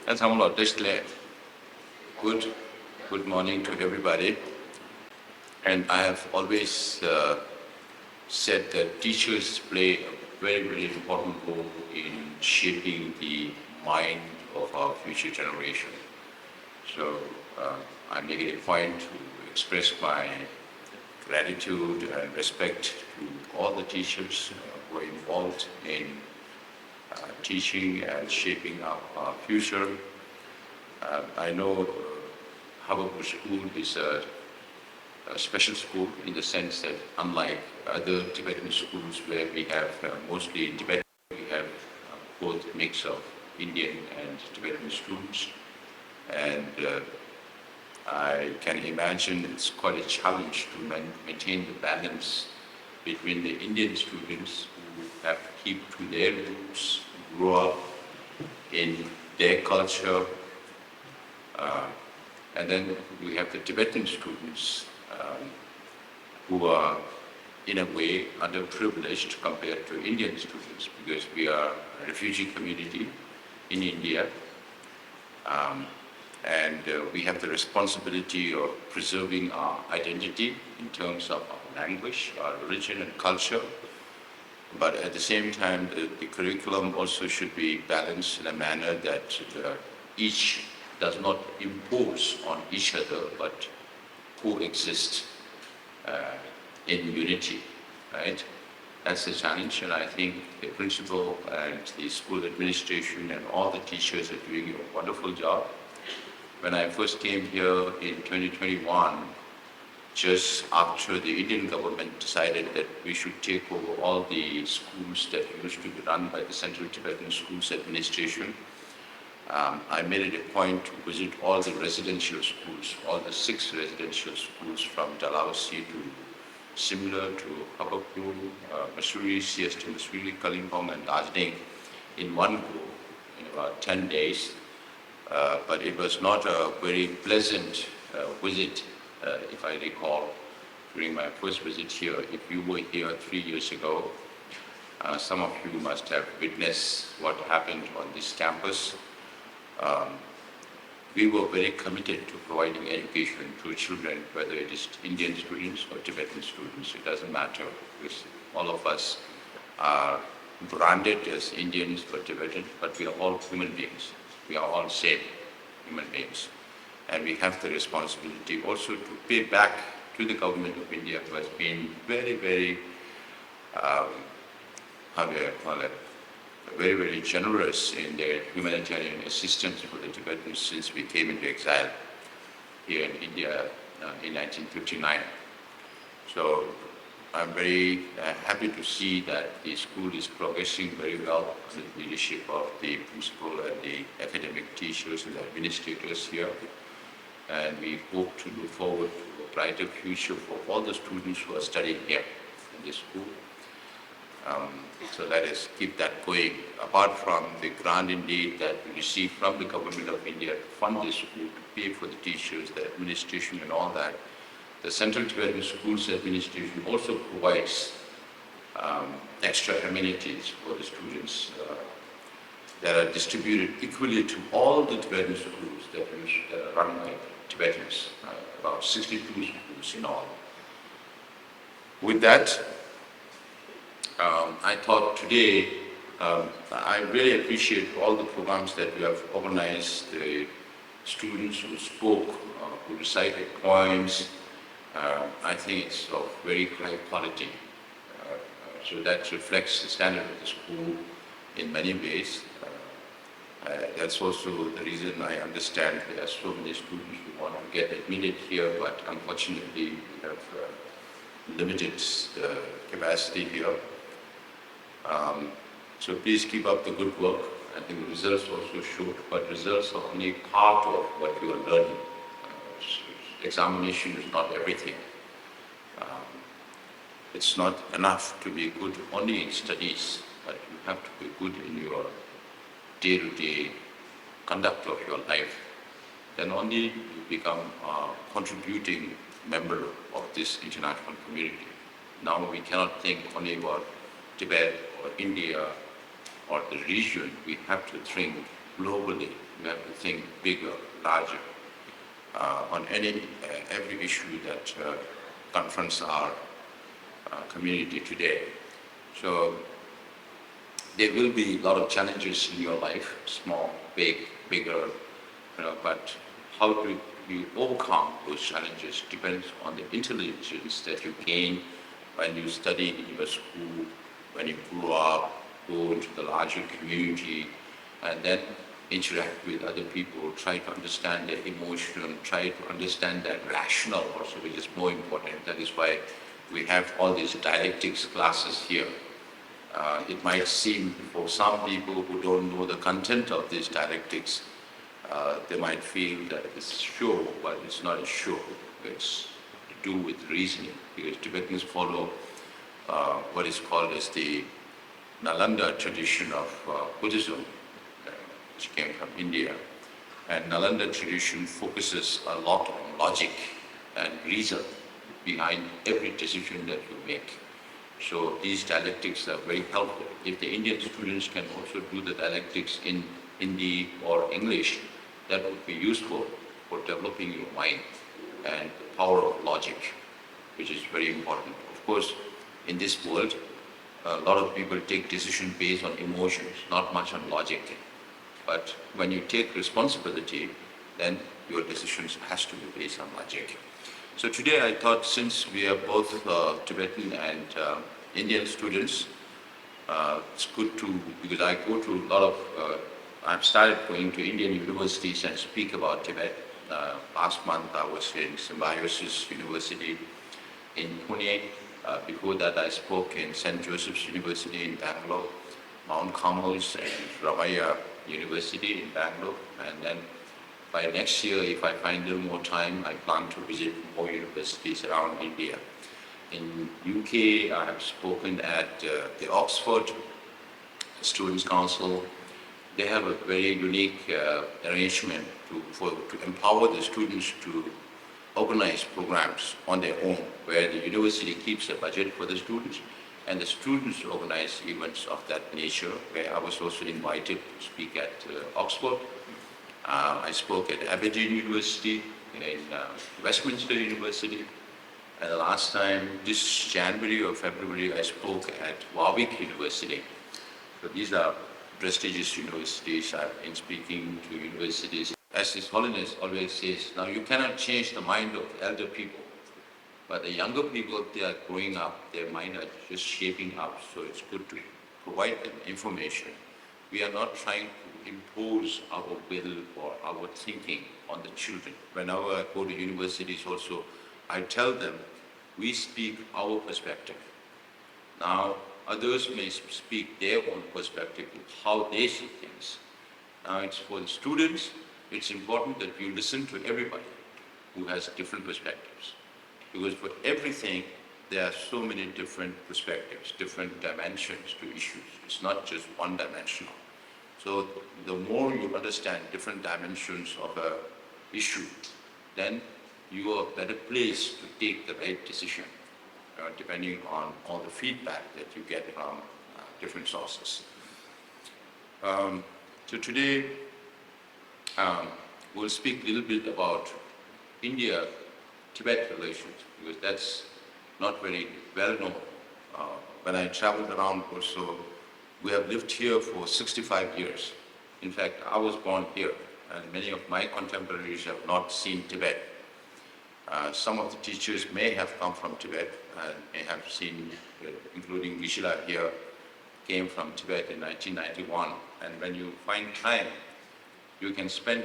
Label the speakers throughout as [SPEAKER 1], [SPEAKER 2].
[SPEAKER 1] Good morning to everybody. And I have always said that teachers play a very, very important role in shaping the mind of our future generation. So I make it a point to express my gratitude and respect to all the teachers who are involved in teaching and shaping our future. I know Hertperpur School is a special school in the sense that unlike other Tibetan schools where we have mostly Tibetan, we have both mix of Indian and Tibetan students. And I can imagine it's quite a challenge to maintain the balance between the Indian students who have to keep to their roots, grow up in their culture, and then we have the Tibetan students who are in a way underprivileged compared to Indian students because we are a refugee community in India. And we have the responsibility of preserving our identity in terms of our language, our religion and culture. But at the same time, the curriculum also should be balanced in a manner that each does not impose on each other, but coexist in unity, right? That's the challenge, and I think the principal and the school administration and all the teachers are doing a wonderful job. When I first came here in 2021, just after the Indian government decided that we should take over all the schools that used to be run by the Central Tibetan Schools Administration, I made it a point to visit all the residential schools, all the 6 residential schools from Dalhousie to Simla to Hertperpur, Mussoorie, CST Mussoorie, Kalimpong and Darjeeling in one go in about 10 days. But it was not a very pleasant visit, if I recall, during my first visit here. If you were here 3 years ago, some of you must have witnessed what happened on this campus. We were very committed to providing education to children, whether it is Indian students or Tibetan students. It doesn't matter, because all of us are branded as Indians or Tibetan, but we are all human beings. We are all same human beings. And we have the responsibility also to pay back to the government of India, who has been very, very, how do I call it, very, very generous in their humanitarian assistance for the Tibetans since we came into exile here in India in 1959. So I'm very happy to see that the school is progressing very well under the leadership of the principal and the academic teachers and the administrators here. And we hope to look forward to a brighter future for all the students who are studying here in this school. So let us keep that going. Apart from the grant indeed that we receive from the government of India to fund this school, to pay for the teachers, the administration and all that, the Central Tibetan Schools Administration also provides extra amenities for the students that are distributed equally to all the Tibetan schools that are run by Tibetans, about 62 schools in all. With that, I thought today, I really appreciate all the programs that you have organized, the students who spoke, who recited poems. I think it's of very high quality. So that reflects the standard of the school in many ways. That's also the reason I understand there are so many students who want to get admitted here, but unfortunately we have limited capacity here. So please keep up the good work. I think the results also showed, but results are only part of what you are learning. Examination is not everything. It's not enough to be good only in studies, but you have to be good in your day-to-day conduct of your life. Then only you become a contributing member of this international community. Now we cannot think only about Tibet or India or the region. We have to think globally We have to think bigger, larger, on every issue that confronts our community today. So there will be a lot of challenges in your life, small, big, bigger, but how to you overcome those challenges depends on the intelligence that you gain when you study in your school, when you grow up, go into the larger community, and then interact with other people, try to understand their emotion, try to understand their rationale also, which is more important. That is why we have all these dialectics classes here. It might seem for some people who don't know the content of these dialectics, they might feel that it's show, but it's not a show. It's to do with reasoning, because Tibetans follow what is called as the Nalanda tradition of Buddhism, which came from India. And Nalanda tradition focuses a lot on logic and reason behind every decision that you make. So these dialectics are very helpful. If the Indian students can also do the dialectics in Hindi or English, that would be useful for developing your mind and the power of logic, which is very important. Of course, in this world, a lot of people take decisions based on emotions, not much on logic. But when you take responsibility, then your decisions has to be based on logic. So today I thought, since we are both Tibetan and Indian students, it's good to, because I go to a lot of, I've started going to Indian universities and speak about Tibet. Last month I was in Symbiosis University in Pune. Before that I spoke in St. Joseph's University in Bangalore, Mount Carmel's and Ramaya University in Bangalore, and then by next year, if I find a little more time, I plan to visit more universities around India. In UK, I have spoken at the Oxford Students' Council. They have a very unique arrangement to empower the students to organize programs on their own, where the university keeps a budget for the students, and the students organize events of that nature, where I was also invited to speak at Oxford. I spoke at Aberdeen University, in Westminster University, and the last time, this January or February, I spoke at Warwick University. So these are prestigious universities. I've been speaking to universities. As His Holiness always says, now you cannot change the mind of elder people, but the younger people, they are growing up, their mind are just shaping up, so it's good to provide them information. We are not trying to impose our will or our thinking on the children. Whenever I go to universities also, I tell them, we speak our perspective. Now, others may speak their own perspective, how they see things. Now, it's for the students, it's important that you listen to everybody who has different perspectives. Because for everything, there are so many different perspectives, different dimensions to issues. It's not just one-dimensional. So the more you understand different dimensions of an issue, then you are better placed to take the right decision, depending on all the feedback that you get from different sources. So today, we'll speak a little bit about India-Tibet relations, because that's not very well known. When I traveled around also, we have lived here for 65 years. In fact, I was born here, and many of my contemporaries have not seen Tibet. Some of the teachers may have come from Tibet and may have seen, including Gishila here, came from Tibet in 1991. And when you find time, you can spend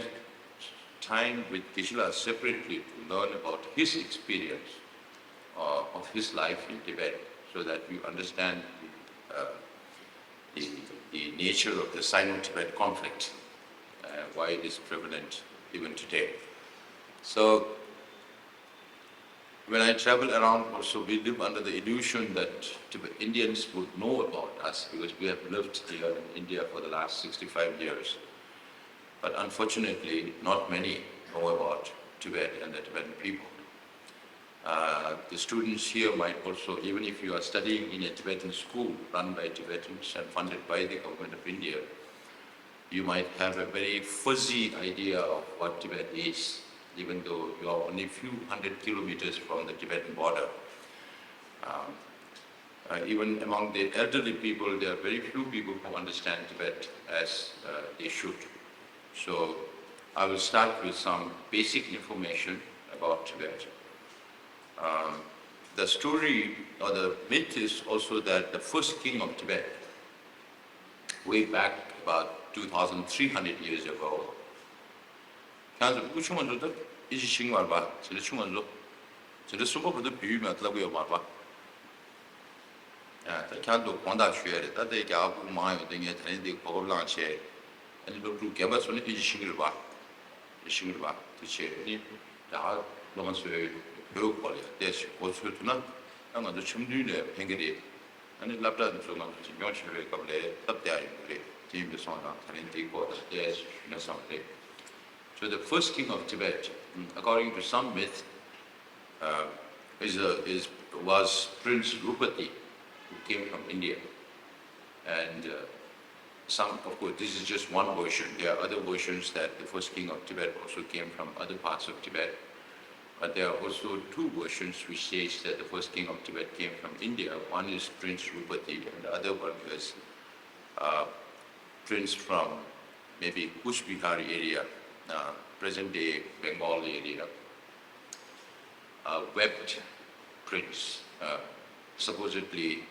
[SPEAKER 1] time with Gishila separately to learn about his experience of his life in Tibet, so that you understand the nature of the Sino-Tibet conflict, why it is prevalent even today. So when I travel around also, we live under the illusion that Indians would know about us, because we have lived here in India for the last 65 years. But unfortunately, not many know about Tibet and the Tibetan people. The students here might also, even if you are studying in a Tibetan school run by Tibetans and funded by the government of India, you might have a very fuzzy idea of what Tibet is, even though you are only a few hundred kilometers from the Tibetan border. Even among the elderly people, there are very few people who understand Tibet as they should. So I will start with some basic information about Tibet. The story or the myth is also that the first king of Tibet, way back about 2,300 years ago, kyanto kwanda shuere, tate kya apu maayo dengi tani dek pogoblaan che, ane lukru gyaba suni iji shingirwa, tiche, ni daa loma suyo pyo kwali, deshi kosuyo tuna, nga do chumduyne pengiri, ane labda nso nga do myon shirwe kable, tabdaya yungri, jimbe songa, tani deko, deshi shuna samre. So the first king of Tibet, according to some myth, was Prince Rupati, who came from India. And of course, this is just one version. There are other versions that the first king of Tibet also came from other parts of Tibet. But there are also two versions which says that the first king of Tibet came from India. One is Prince Rupati, and the other one was Prince from maybe Kuch Bihar area, present-day Bengal area. Webbed prince, supposedly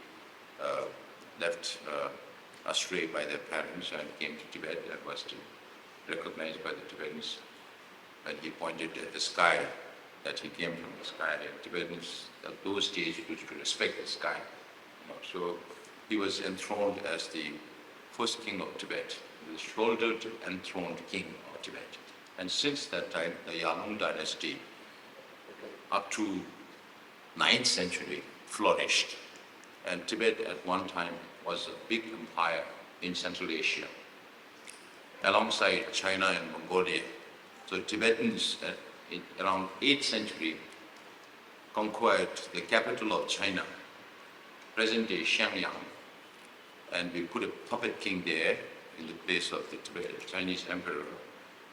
[SPEAKER 1] left astray by their parents and came to Tibet and was recognized by the Tibetans. And he pointed at the sky, that he came from the sky. And Tibetans at those days used to respect the sky. So he was enthroned as the first king of Tibet, the shouldered enthroned king of Tibet. And since that time, the Yalung dynasty, up to 9th century, flourished. And Tibet at one time was a big empire in Central Asia, alongside China and Mongolia. So Tibetans in around 8th century conquered the capital of China, present-day Xiangyang, and we put a puppet king there in the place of the Chinese emperor.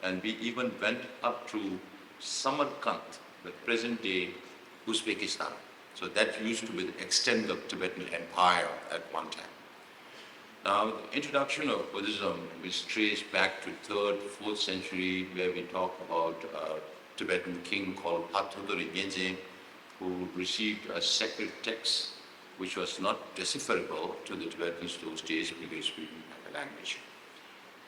[SPEAKER 1] And we even went up to Samarkand, the present-day Uzbekistan. So that used to be the extent of Tibetan empire at one time. Now, the introduction of Buddhism is traced back to 3rd, 4th century, where we talk about a Tibetan king called Pathodori Genje, who received a sacred text which was not decipherable to the Tibetans those days because we didn't have a language.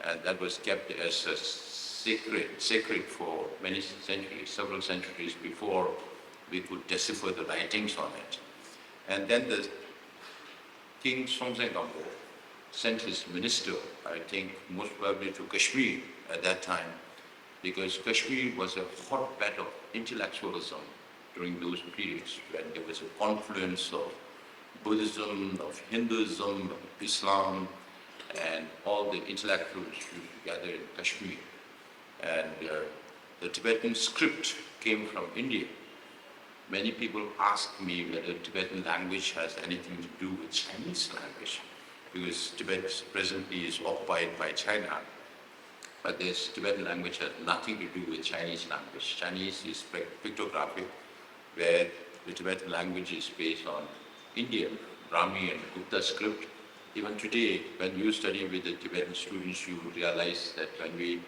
[SPEAKER 1] And that was kept as a sacred for many centuries, several centuries before we could decipher the writings on it. And then the King Songtsen Gampo sent his minister, I think most probably to Kashmir at that time, because Kashmir was a hotbed of intellectualism during those periods when there was a confluence of Buddhism, of Hinduism, of Islam, and all the intellectuals used to gather in Kashmir. And the Tibetan script came from India. Many people ask me whether Tibetan language has anything to do with Chinese language, because Tibet presently is occupied by China, but this Tibetan language has nothing to do with Chinese language. Chinese is pictographic, where the Tibetan language is based on Indian, Brahmi and Gupta script. Even today, when you study with the Tibetan students, you realize that when we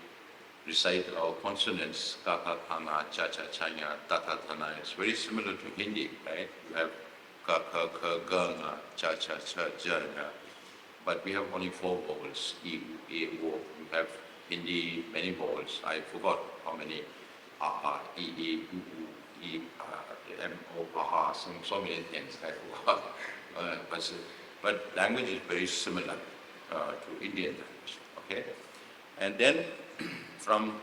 [SPEAKER 1] recite our consonants, ka, ka, khana, cha, cha, chanya, ta, ta, thana, it's very similar to Hindi, right? You have ka, ka, kha, ga, nga, cha, cha, cha, ja, ja. But we have only 4 vowels, e, u, e, o. You have Hindi, many vowels. I forgot how many, aha, e, u, e, m, o, aha, so many things I forgot. But language is very similar to Indian language, okay? And then from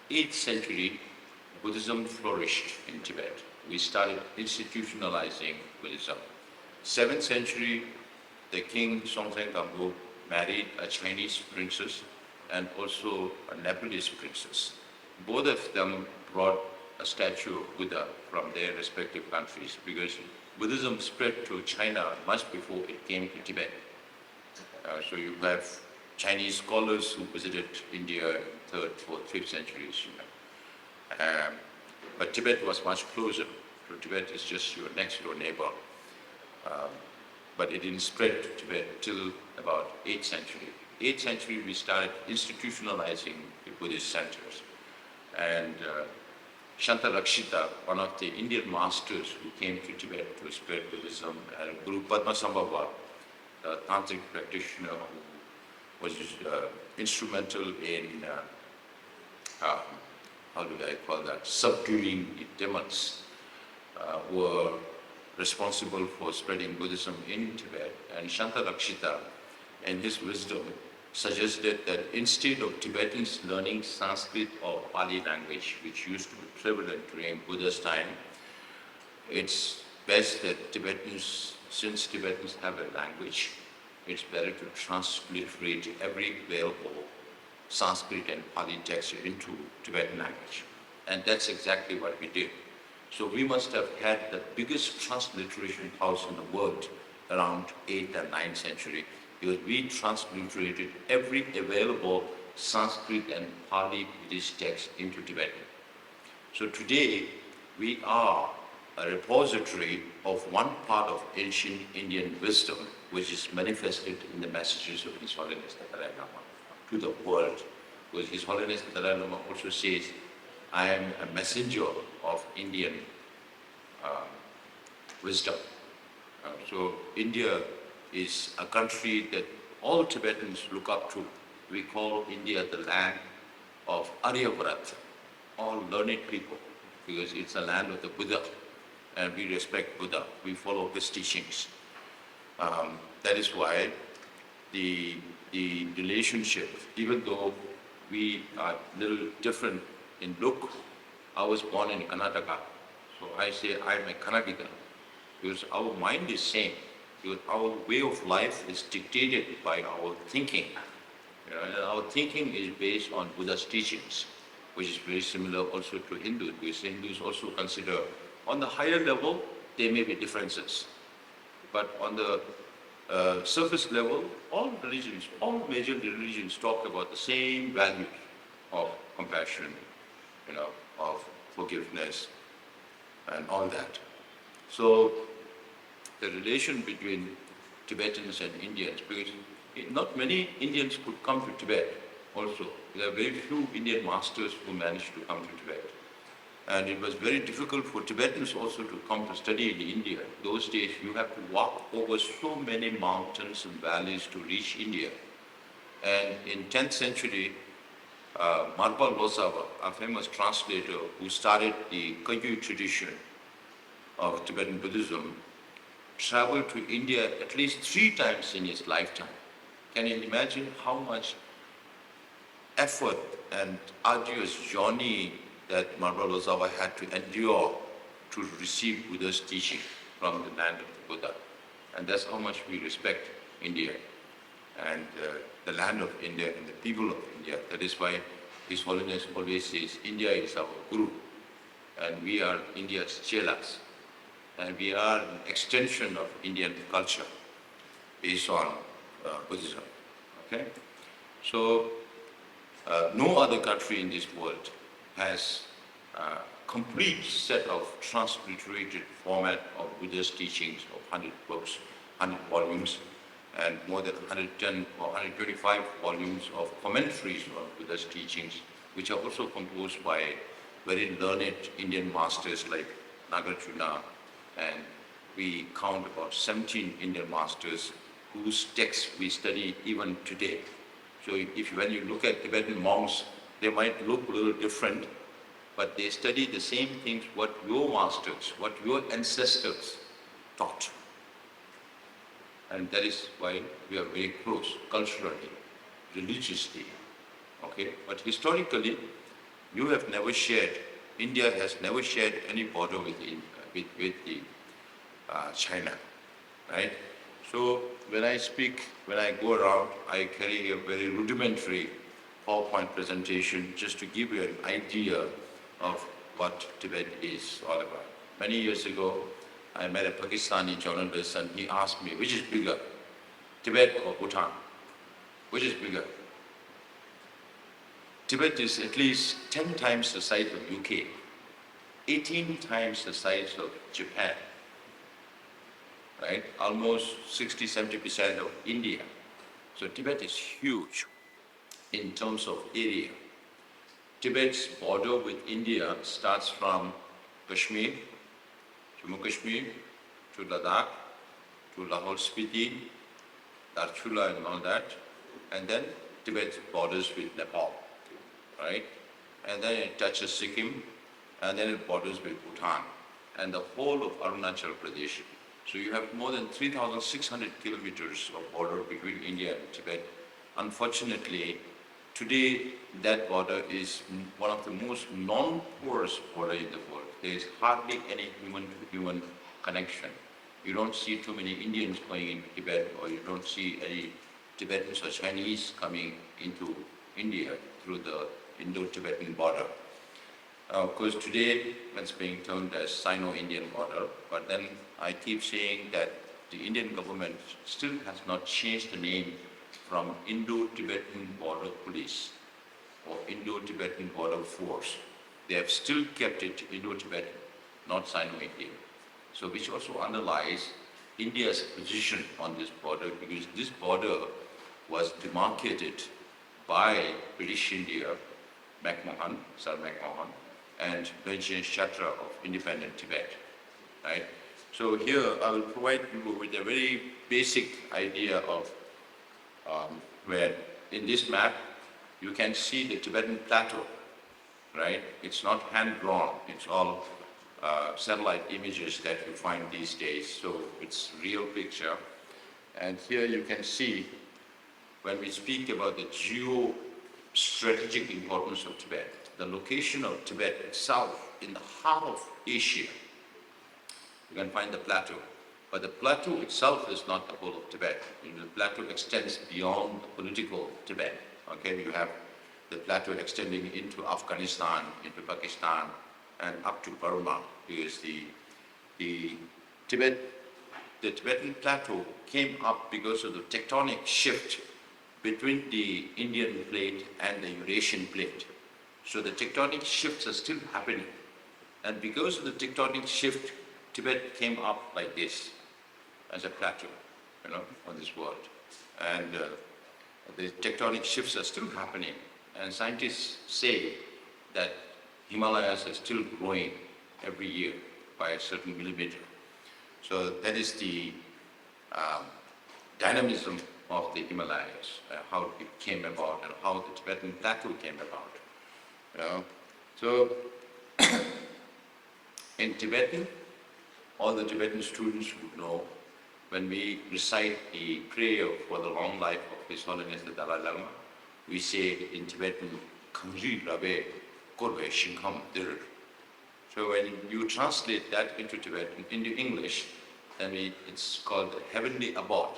[SPEAKER 1] 8th century, Buddhism flourished in Tibet. We started institutionalizing Buddhism. 7th century, the king Songtsen Gampo married a Chinese princess and also a Nepalese princess. Both of them brought a statue of Buddha from their respective countries because Buddhism spread to China much before it came to Tibet. So you have Chinese scholars who visited India in 3rd, 4th, 5th centuries. But Tibet was much closer. So Tibet is just your next door neighbor. But it didn't spread to Tibet till about 8th century. 8th century, we started institutionalizing the Buddhist centers. And Shanta Rakshita, one of the Indian masters who came to Tibet to spread Buddhism, and Guru Padmasambhava, a tantric practitioner who was instrumental in, how do I call that, subduing the demons, were responsible for spreading Buddhism in Tibet. And Shanta Rakshita, in his wisdom, suggested that instead of Tibetans learning Sanskrit or Pali language, which used to be prevalent during Buddha's time, it's best that Tibetans, since Tibetans have a language, it's better to transliterate every available Sanskrit and Pali text into Tibetan language. And that's exactly what we did. So we must have had the biggest transliteration house in the world around 8th and 9th century, because we transliterated every available Sanskrit and Pali Buddhist text into Tibetan. So today, we are a repository of one part of ancient Indian wisdom, which is manifested in the messages of His Holiness the Dalai Lama to the world. Because His Holiness the Dalai Lama also says, I am a messenger of Indian wisdom. So India is a country that all Tibetans look up to. We call India the land of Aryavrat, all learned people, because it's a land of the Buddha, and we respect Buddha. We follow his teachings. That is why the relationship, even though we are a little different in look, I was born in Karnataka, so I say I'm a Kannadiga, because our mind is same. Because our way of life is dictated by our thinking. And our thinking is based on Buddha's teachings, which is very similar also to Hindus, because Hindus also consider on the higher level there may be differences. But on the surface level, all religions, all major religions talk about the same values of compassion, of forgiveness and all that. So the relation between Tibetans and Indians, because not many Indians could come to Tibet also. There are very few Indian masters who managed to come to Tibet. And it was very difficult for Tibetans also to come to study in India. Those days you have to walk over so many mountains and valleys to reach India. And in 10th century, Marpa Losava, a famous translator who started the Kagyu tradition of Tibetan Buddhism, traveled to India at least 3 times in his lifetime. Can you imagine how much effort and arduous journey that Marpa Losava had to endure to receive Buddha's teaching from the land of the Buddha? And that's how much we respect India and the land of India and the people of India. That is why His Holiness always says, India is our Guru and we are India's chelas. And we are an extension of Indian culture based on Buddhism. Okay? So, no other country in this world has a complete set of transliterated format of Buddha's teachings of 100 books, 100 volumes, and more than 110 or 125 volumes of commentaries on Buddha's teachings, which are also composed by very learned Indian masters like Nagarjuna, and we count about 17 Indian masters whose texts we study even today. So when you look at Tibetan monks, they might look a little different, but they study the same things what your masters, what your ancestors taught. And that is why we are very close culturally, religiously. Okay? But historically, you have never shared, India has never shared any border with China, right? So when I speak, when I go around, I carry a very rudimentary PowerPoint presentation just to give you an idea of what Tibet is all about. Many years ago, I met a Pakistani journalist and he asked me, which is bigger, Tibet or Bhutan? Which is bigger? Tibet is at least 10 times the size of UK, 18 times the size of Japan, right? Almost 60-70% of India. So Tibet is huge in terms of area. Tibet's border with India starts from Kashmir, Jammu Kashmir, to Ladakh, to Lahore Spiti, Darchula and all that, and then Tibet borders with Nepal, right? And then it touches Sikkim, and then it borders with Bhutan, and the whole of Arunachal Pradesh. So you have more than 3,600 kilometers of border between India and Tibet. Unfortunately, today that border is one of the most non-porous border in the world. There is hardly any human-to-human connection. You don't see too many Indians going into Tibet, or you don't see any Tibetans or Chinese coming into India through the Indo-Tibetan border. Of course, today it's being termed as Sino-Indian border, but then I keep saying that the Indian government still has not changed the name from Indo-Tibetan Border Police or Indo-Tibetan Border Force. They have still kept it Indo-Tibetan, not Sino-Indian. So which also underlies India's position on this border, because this border was demarcated by British India, McMahon, Sir McMahon, and Vincent Chatra of independent Tibet, right? So here I will provide you with a very basic idea of where in this map you can see the Tibetan plateau, right? It's not hand-drawn, it's all satellite images that you find these days, so it's real picture. And here you can see when we speak about the geo-strategic importance of Tibet, the location of Tibet itself in the heart of Asia, you can find the plateau. But the plateau itself is not the whole of Tibet. The plateau extends beyond the political Tibet. Okay, you have the plateau extending into Afghanistan, into Pakistan, and up to Burma, because the Tibetan plateau came up because of the tectonic shift between the Indian plate and the Eurasian plate. So the tectonic shifts are still happening. And because of the tectonic shift, Tibet came up like this, as a plateau, on this world. And the tectonic shifts are still happening. And scientists say that Himalayas are still growing every year by a certain millimeter. So that is the dynamism of the Himalayas, how it came about and how the Tibetan plateau came about. So in Tibetan, all the Tibetan students would know, when we recite the prayer for the long life of His Holiness the Dalai Lama, we say in Tibetan, Kangri Rabe Korbe Shinkham Dir. So when you translate that into Tibetan, into English, then it's called the heavenly abode,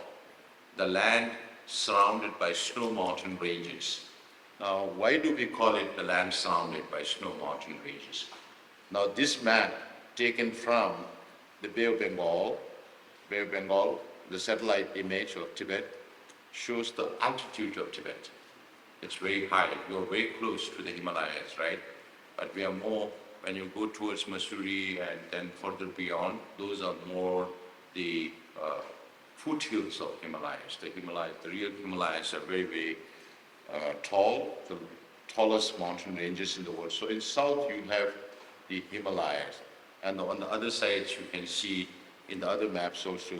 [SPEAKER 1] the land surrounded by snow mountain ranges. Now, why do we call it the land surrounded by snow mountain ranges? Now, this map taken from the Bay of Bengal, the satellite image of Tibet, shows the altitude of Tibet. It's very high. You're very close to the Himalayas, right? But we are more, when you go towards Mussoorie and then further beyond, those are more the foothills of Himalayas. The real Himalayas are very, very tall, the tallest mountain ranges in the world. So in south you have the Himalayas, and on the other sides you can see in the other maps also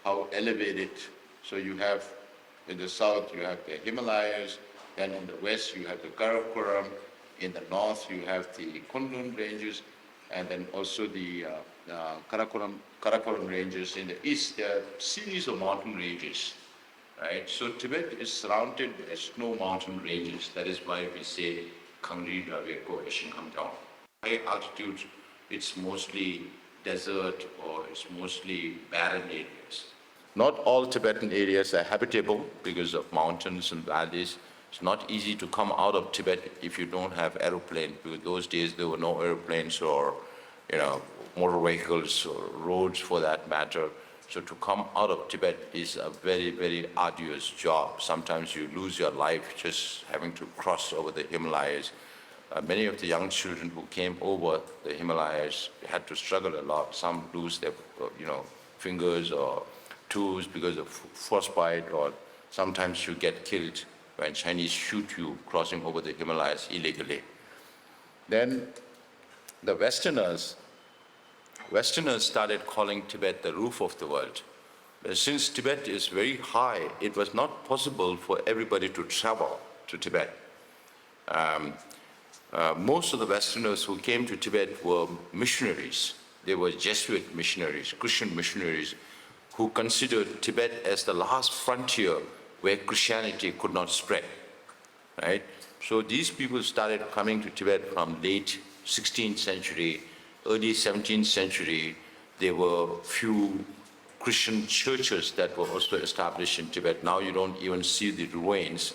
[SPEAKER 1] how elevated. So you have in the south you have the Himalayas, then in the west you have the Karakoram, in the north you have the Kundun ranges, and then also the Karakoram ranges. In the east there are a series of mountain ranges, right? So Tibet is surrounded by snow mountain ranges. That is why we say Kangri Rabe Ko Shinkham down. High altitude, it's mostly desert or it's mostly barren areas. Not all Tibetan areas are habitable because of mountains and valleys. It's not easy to come out of Tibet if you don't have aeroplane, because those days there were no airplanes or motor vehicles or roads for that matter. So to come out of Tibet is a very, very arduous job. Sometimes you lose your life just having to cross over the Himalayas. Many of the young children who came over the Himalayas had to struggle a lot. Some lose their, fingers or toes because of frostbite, or sometimes you get killed when Chinese shoot you crossing over the Himalayas illegally. Then the Westerners started calling Tibet the roof of the world. Since Tibet is very high, it was not possible for everybody to travel to Tibet. Most of the Westerners who came to Tibet were missionaries. They were Jesuit missionaries, Christian missionaries, who considered Tibet as the last frontier where Christianity could not spread, right? So these people started coming to Tibet from late 16th century, early 17th century. There were few Christian churches that were also established in Tibet. Now you don't even see the ruins.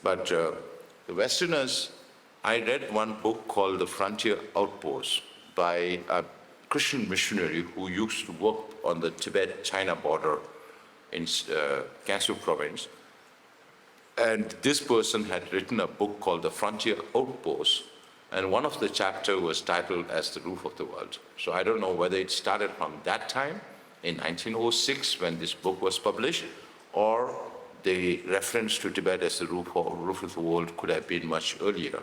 [SPEAKER 1] But the Westerners, I read one book called The Frontier Outpost by a Christian missionary who used to work on the Tibet-China border in Gansu province. And this person had written a book called The Frontier Outpost, and one of the chapters was titled as The Roof of the World. So I don't know whether it started from that time, in 1906, when this book was published, or the reference to Tibet as the roof of the world could have been much earlier,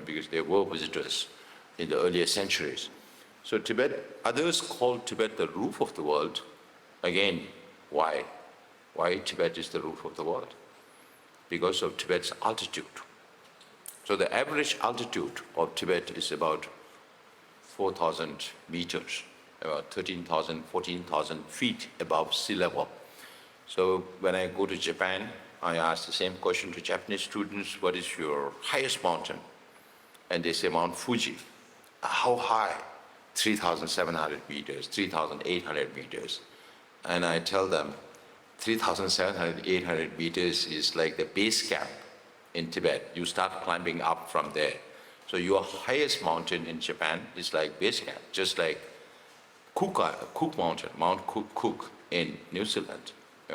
[SPEAKER 1] because there were visitors in the earlier centuries. So Tibet, others call Tibet the roof of the world. Again, why? Why Tibet is the roof of the world? Because of Tibet's altitude. So the average altitude of Tibet is about 4,000 meters, about 13,000, 14,000 feet above sea level. So when I go to Japan, I ask the same question to Japanese students: what is your highest mountain? And they say Mount Fuji. How high? 3,700 meters, 3,800 meters. And I tell them 3,700, 800 meters is like the base camp in Tibet. You start climbing up from there. So your highest mountain in Japan is like base camp, just like Cook Mountain, Mount Cook in New Zealand.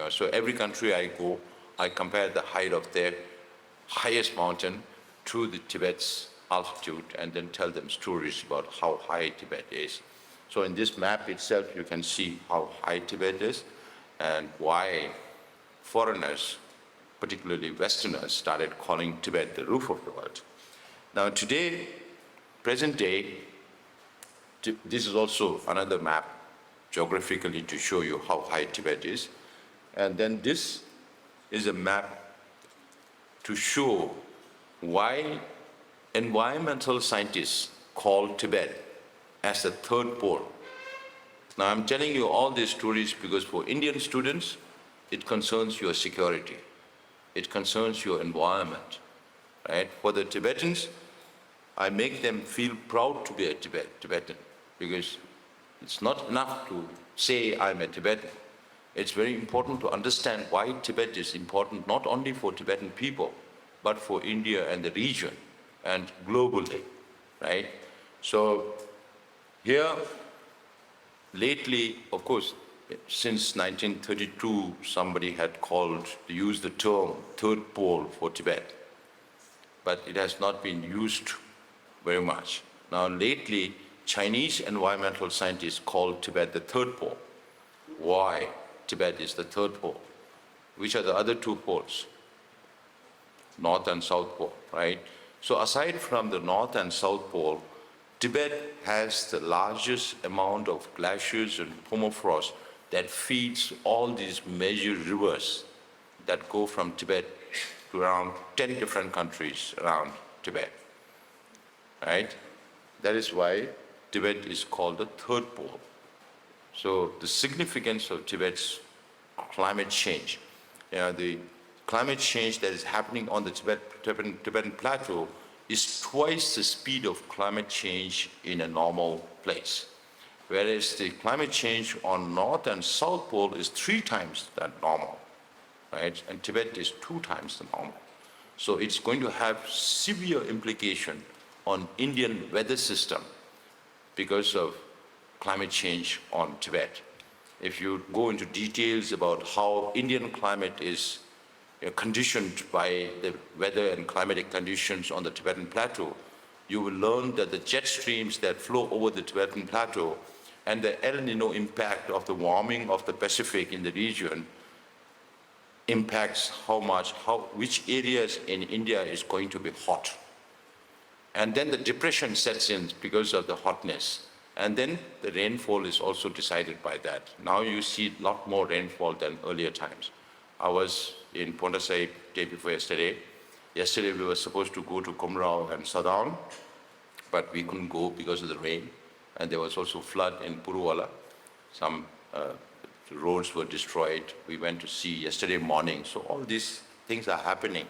[SPEAKER 1] So every country I go, I compare the height of their highest mountain to the Tibet's altitude, and then tell them stories about how high Tibet is. So in this map itself, you can see how high Tibet is and why foreigners, particularly Westerners, started calling Tibet the roof of the world. Now today, present day, this is also another map geographically to show you how high Tibet is. And then this is a map to show why environmental scientists call Tibet as the third pole. Now I'm telling you all these stories because for Indian students, it concerns your security. It concerns your environment, right? For the Tibetans, I make them feel proud to be a Tibetan, because it's not enough to say I'm a Tibetan. It's very important to understand why Tibet is important, not only for Tibetan people, but for India and the region and globally, right? So here, lately, of course, since 1932, somebody had used the term third pole for Tibet, but it has not been used very much. Now lately, Chinese environmental scientists call Tibet the third pole. Why Tibet is the third pole? Which are the other two poles? North and South Pole, right? So aside from the North and South Pole, Tibet has the largest amount of glaciers and permafrost that feeds all these major rivers that go from Tibet to around 10 different countries around Tibet, right? That is why Tibet is called the third pole. So the significance of Tibet's climate change, the climate change that is happening on the Tibetan plateau is twice the speed of climate change in a normal place. Whereas the climate change on North and South Pole is 3 times that normal, right? And Tibet is 2 times the normal. So it's going to have severe implication on Indian weather system because of climate change on Tibet. if you go into details about how Indian climate is conditioned by the weather and climatic conditions on the Tibetan plateau, you will learn that the jet streams that flow over the Tibetan plateau and the El Nino impact of the warming of the Pacific in the region impacts which areas in India is going to be hot. And then the depression sets in because of the hotness. And then the rainfall is also decided by that. Now you see a lot more rainfall than earlier times. I was in Ponta Sahib day before yesterday. Yesterday we were supposed to go to Kumrao and Sadhan, but we couldn't go because of the rain. And there was also flood in Puruwala. Some roads were destroyed. We went to see yesterday morning. So all these things are happening.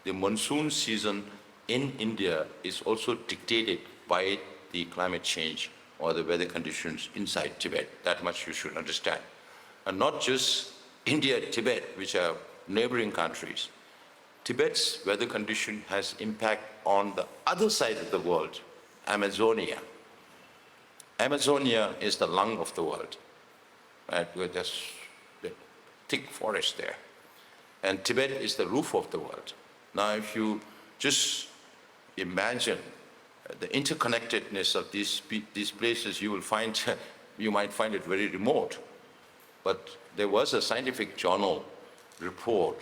[SPEAKER 1] The monsoon season in India is also dictated by the climate change or the weather conditions inside Tibet. That much you should understand. And not just India, Tibet, which are neighboring countries. Tibet's weather condition has impact on the other side of the world, Amazonia. Amazonia is the lung of the world, right? Where there's the thick forest there. And Tibet is the roof of the world. Now, if you just imagine the interconnectedness of these places, you might find it very remote. But there was a scientific journal report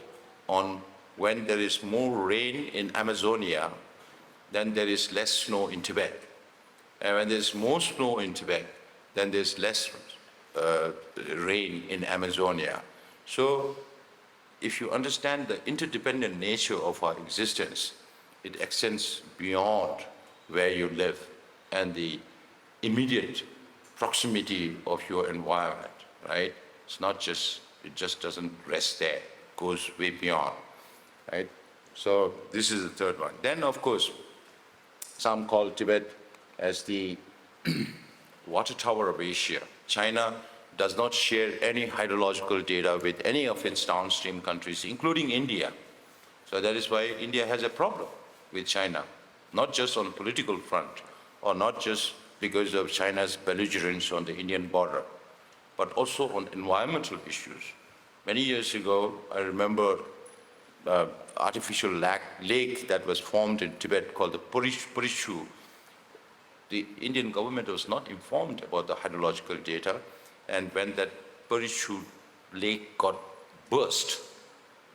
[SPEAKER 1] on when there is more rain in Amazonia, then there is less snow in Tibet. And when there's more snow in Tibet, then there's less rain in Amazonia. So if you understand the interdependent nature of our existence, it extends beyond where you live and the immediate proximity of your environment, right? It just doesn't rest there, it goes way beyond, right? So this is the third one. Then, of course, some call Tibet as the water tower of Asia. China does not share any hydrological data with any of its downstream countries, including India. So that is why India has a problem with China, not just on political front, or not just because of China's belligerence on the Indian border, but also on environmental issues. Many years ago, I remember artificial lake that was formed in Tibet called the Purishu. The Indian government was not informed about the hydrological data, and when that Purishu lake got burst,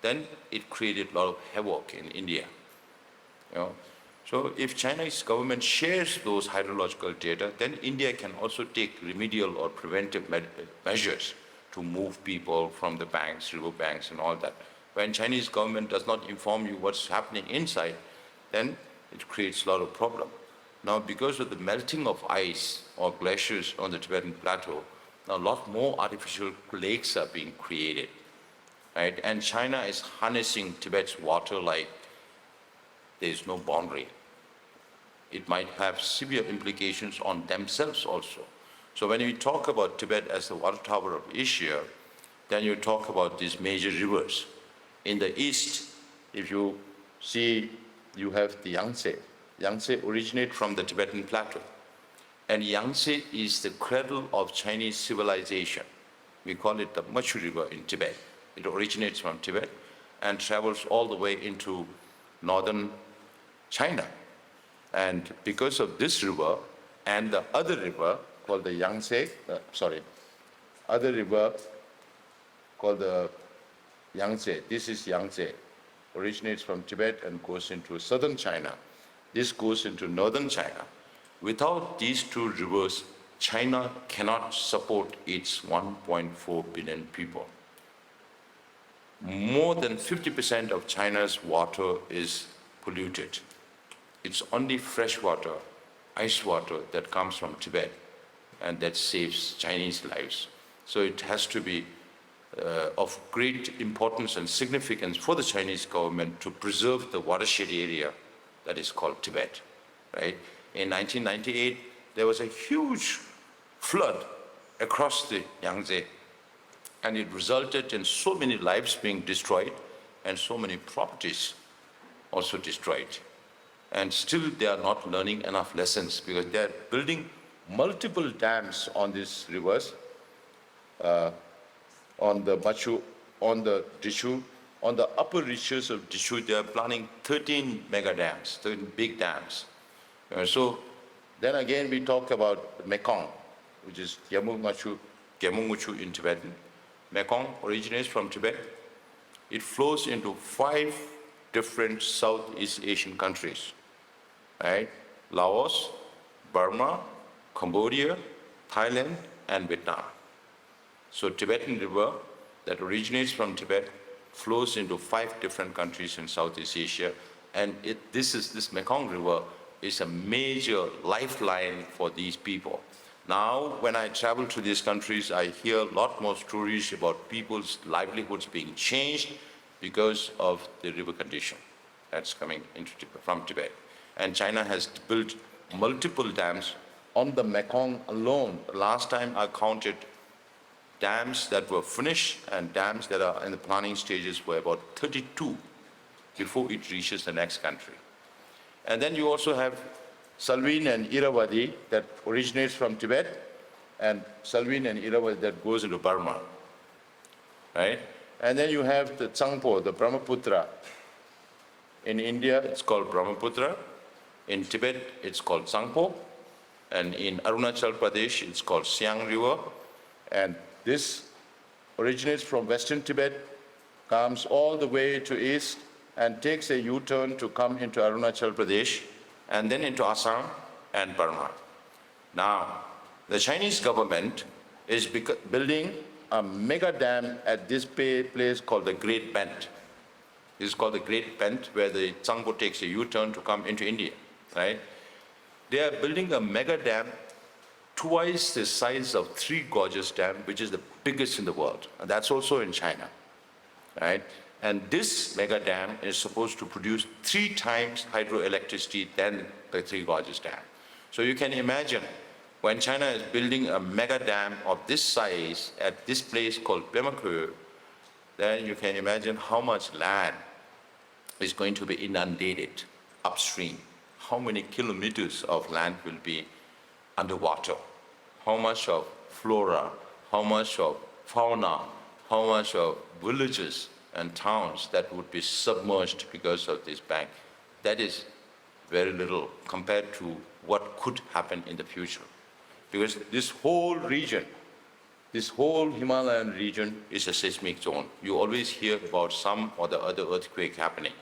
[SPEAKER 1] then it created a lot of havoc in India. You know? So if Chinese government shares those hydrological data, then India can also take remedial or preventive measures to move people from the banks, river banks and all that. When Chinese government does not inform you what's happening inside, then it creates a lot of problem. Now, because of the melting of ice or glaciers on the Tibetan plateau, now a lot more artificial lakes are being created, right? And China is harnessing Tibet's water like there is no boundary. It might have severe implications on themselves also. So when we talk about Tibet as the water tower of Asia, then you talk about these major rivers. In the east, if you see, you have the Yangtze. Yangtze originates from the Tibetan plateau. And Yangtze is the cradle of Chinese civilization. We call it the Machu River in Tibet. It originates from Tibet and travels all the way into northern China. And because of this river and the other river called the other river called the Yangtze, this is Yangtze, originates from Tibet and goes into southern China. This goes into northern China. Without these two rivers, China cannot support its 1.4 billion people. More than 50% of China's water is polluted. It's only fresh water, ice water that comes from Tibet and that saves Chinese lives. So it has to be of great importance and significance for the Chinese government to preserve the watershed area that is called Tibet, right? In 1998, there was a huge flood across the Yangtze, and it resulted in so many lives being destroyed and so many properties also destroyed. And still they are not learning enough lessons because they are building multiple dams on these rivers on the Machu, on the Dishu. On the upper reaches of Dishu, they are planning 13 mega dams, 13 big dams. So then again we talk about Mekong, which is Gemunguchu in Tibetan. Mekong originates from Tibet. It flows into 5 different Southeast Asian countries, right? Laos, Burma, Cambodia, Thailand, and Vietnam. So Tibetan river that originates from Tibet flows into 5 different countries in Southeast Asia, and this Mekong River is a major lifeline for these people. Now, when I travel to these countries, I hear a lot more stories about people's livelihoods being changed because of the river condition that's coming into from Tibet. And China has built multiple dams on the Mekong alone. Last time I counted dams that were finished and dams that are in the planning stages were about 32 before it reaches the next country. And then you also have Salween and Irrawaddy that originates from Tibet, and Salween and Irrawaddy that goes into Burma, right? And then you have the Tsangpo, the Brahmaputra. In India, it's called Brahmaputra. In Tibet, it's called Tsangpo. And in Arunachal Pradesh, it's called Siang River. And this originates from Western Tibet, comes all the way to east, and takes a U-turn to come into Arunachal Pradesh, and then into Assam and Burma. Now, the Chinese government is building a mega dam at this place called the Great Bend. This is called the Great Bend, where the Tsangpo takes a U-turn to come into India, right? They are building a mega dam twice the size of Three Gorges Dam, which is the biggest in the world. And that's also in China, right? And this mega dam is supposed to produce 3 times hydroelectricity than the Three Gorges Dam. So you can imagine when China is building a mega dam of this size at this place called Pema, then you can imagine how much land is going to be inundated upstream. How many kilometers of land will be underwater? How much of flora, how much of fauna, how much of villages and towns that would be submerged because of this bank. That is very little compared to what could happen in the future. Because this whole region, this whole Himalayan region is a seismic zone. You always hear about some or the other earthquake happening.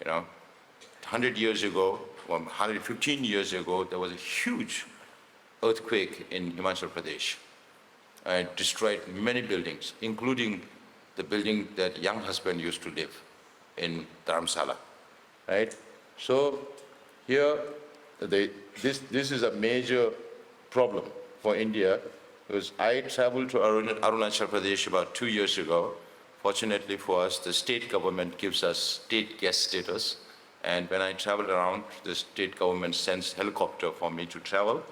[SPEAKER 1] 100 years ago, or 115 years ago, there was a huge earthquake in Himachal Pradesh. It destroyed many buildings, including the building that young husband used to live in Dharamsala, right? So here, this is a major problem for India, because I traveled to Arunachal Pradesh about 2 years ago. Fortunately for us, the state government gives us state guest status, and when I travel around, the state government sends helicopter for me to travel,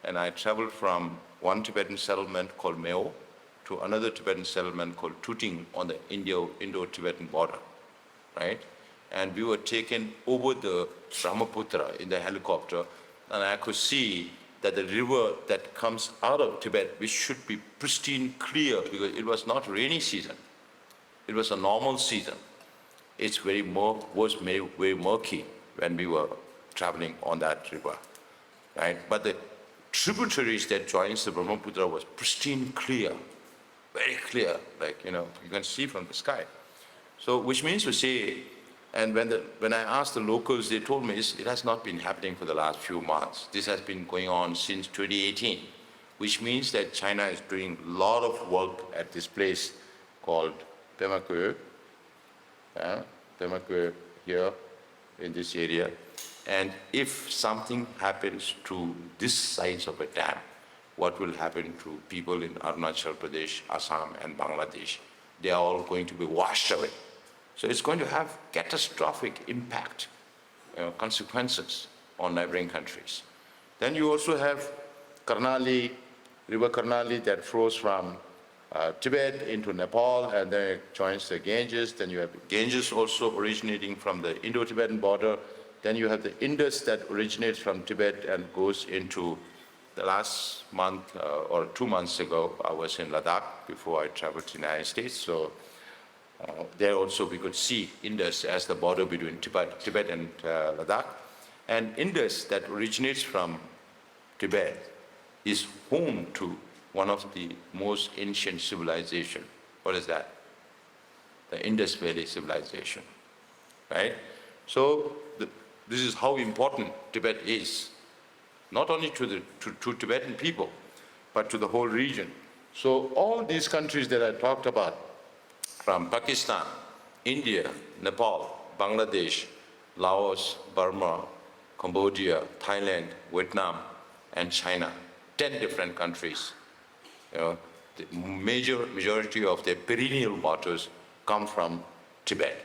[SPEAKER 1] and I traveled from one Tibetan settlement called Meo to another Tibetan settlement called Tuting on the Indo-Tibetan border, right? And we were taken over the Brahmaputra in the helicopter, and I could see that the river that comes out of Tibet, which should be pristine clear because it was not rainy season, it was a normal season. It's very murky when we were traveling on that river, right? But the tributaries that joins the Brahmaputra was pristine clear, very clear, like, you can see from the sky. So, which means to say, and when I asked the locals, they told me it has not been happening for the last few months. This has been going on since 2018, which means that China is doing a lot of work at this place called Pema here in this area. And if something happens to this size of a dam, what will happen to people in Arunachal Pradesh, Assam, and Bangladesh? They are all going to be washed away. So it's going to have catastrophic impact, consequences on neighboring countries. Then you also have Karnali, River Karnali that flows from Tibet into Nepal, and then it joins the Ganges. Then you have the Ganges also originating from the Indo-Tibetan border. Then you have the Indus that originates from Tibet and goes into the last month or 2 months ago, I was in Ladakh before I traveled to the United States. So there also we could see Indus as the border between Tibet and Ladakh. And Indus, that originates from Tibet, is home to one of the most ancient civilization. What is that? The Indus Valley civilization, right? So this is how important Tibet is, not only to Tibetan people, but to the whole region. So all these countries that I talked about, from Pakistan, India, Nepal, Bangladesh, Laos, Burma, Cambodia, Thailand, Vietnam, and China, 10 different countries. The majority of their perennial waters come from Tibet.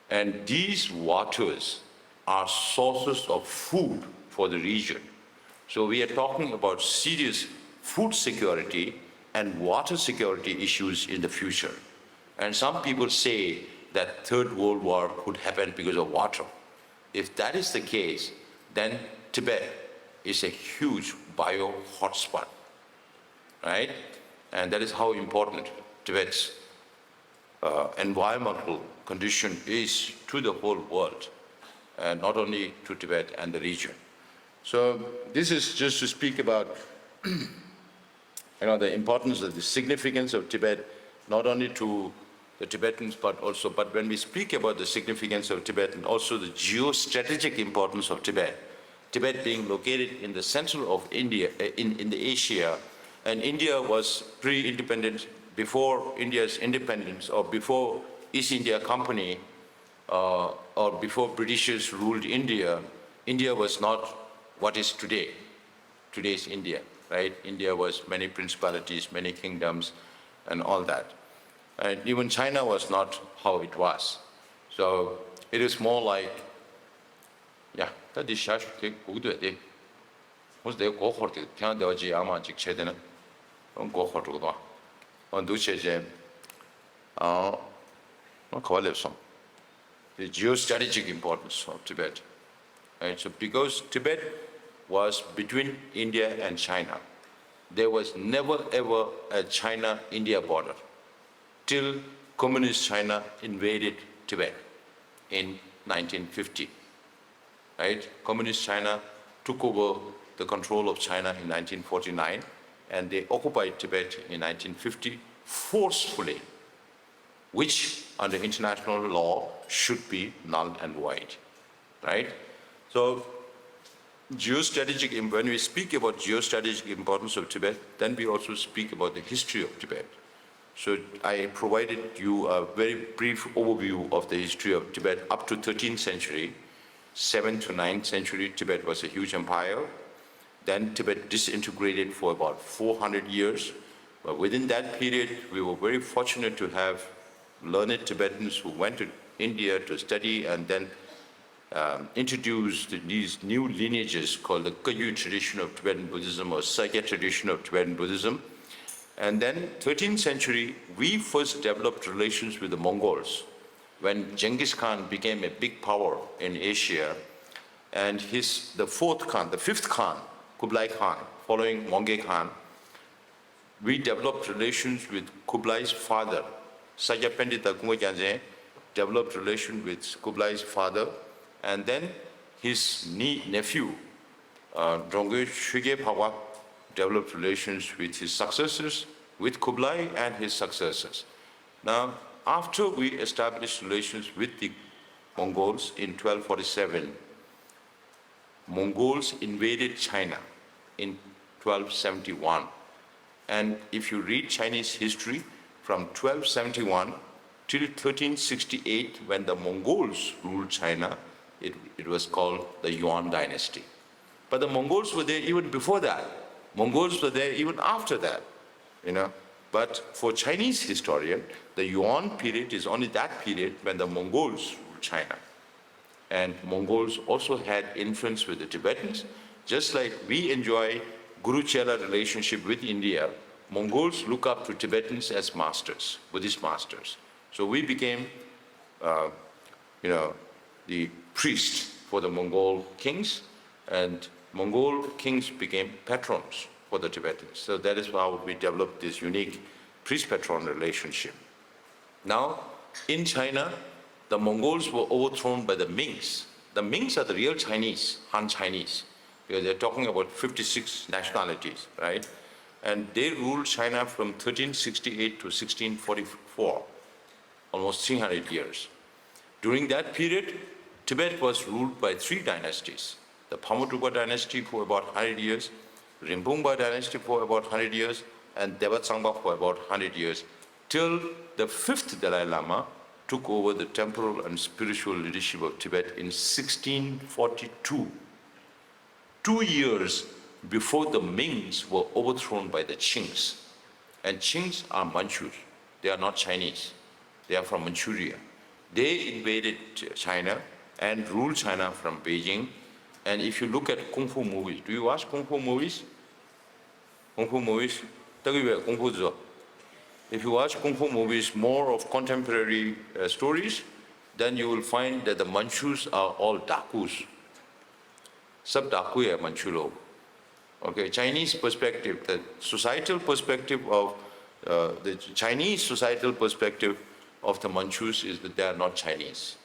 [SPEAKER 1] And these waters are sources of food for the region. So we are talking about serious food security and water security issues in the future. And some people say that Third World War could happen because of water. If that is the case, then Tibet is a huge bio hotspot, right? And that is how important Tibet's environmental condition is to the whole world, and not only to Tibet and the region. So this is just to speak about the importance of the significance of Tibet, not only to the Tibetans, but when we speak about the significance of Tibet and also the geostrategic importance of Tibet, Tibet being located in the center of India, in the Asia, and India was pre-independent, before India's independence, or before East India Company, or before Britishers ruled India. India was not what is today, today's India, right? India was many principalities, many kingdoms, and all that. And even China was not how it was. So it is more like, that is shashke kugde. Was the cohort, Tiandaji Amajik Chedena, on cohort, on Duche, the geostrategic importance of Tibet. Right? So because Tibet was between India and China, there was never ever a China-India border till Communist China invaded Tibet in 1950. Right? Communist China took over the control of China in 1949, and they occupied Tibet in 1950 forcefully, which under international law should be null and void, right? So when we speak about geostrategic importance of Tibet, then we also speak about the history of Tibet. So I provided you a very brief overview of the history of Tibet up to 13th century. 7th to 9th century, Tibet was a huge empire. Then Tibet disintegrated for about 400 years. But within that period, we were very fortunate to have learned Tibetans who went to India to study and then introduced these new lineages called the Kagyu tradition of Tibetan Buddhism or Sakya tradition of Tibetan Buddhism. And then 13th century, we first developed relations with the Mongols when Genghis Khan became a big power in Asia, and the fifth Khan, Kublai Khan, following Mongke Khan, we developed relations with Kublai's father. Sakya Pendita Kungwe developed relation with Kublai's father, and then his nephew, Dongye Shige Phawa, developed relations with his successors, with Kublai and his successors. Now, after we established relations with the Mongols in 1247, Mongols invaded China in 1271. And if you read Chinese history, from 1271 till 1368, when the Mongols ruled China, it was called the Yuan dynasty. But the Mongols were there even before that. Mongols were there even after that, But for Chinese historian, the Yuan period is only that period when the Mongols ruled China. And Mongols also had influence with the Tibetans. Just like we enjoy Guru-Chela relationship with India, Mongols look up to Tibetans as masters, Buddhist masters. So we became, the priest for the Mongol kings, and Mongol kings became patrons for the Tibetans. So that is how we developed this unique priest-patron relationship. Now, in China, the Mongols were overthrown by the Mings. The Mings are the real Chinese, Han Chinese, because they're talking about 56 nationalities, right? And they ruled China from 1368 to 1644, almost 300 years. During that period, Tibet was ruled by three dynasties. The Pamuktupa dynasty for about 100 years, Rinpoche dynasty for about 100 years, and Devatsangpa for about 100 years, till the fifth Dalai Lama took over the temporal and spiritual leadership of Tibet in 1642. 2 years before the Mings were overthrown by the Qings. And Qings are Manchus. They are not Chinese. They are from Manchuria. They invaded China and ruled China from Beijing. And if you look at Kung Fu movies, do you watch Kung Fu movies? Kung Fu movies? If you watch Kung Fu movies, more of contemporary stories, then you will find that the Manchus are all Dakus. Sab Daku hai Manchu log. Okay, Chinese perspective, the societal perspective of the Chinese societal perspective of the Manchus is that they are not Chinese.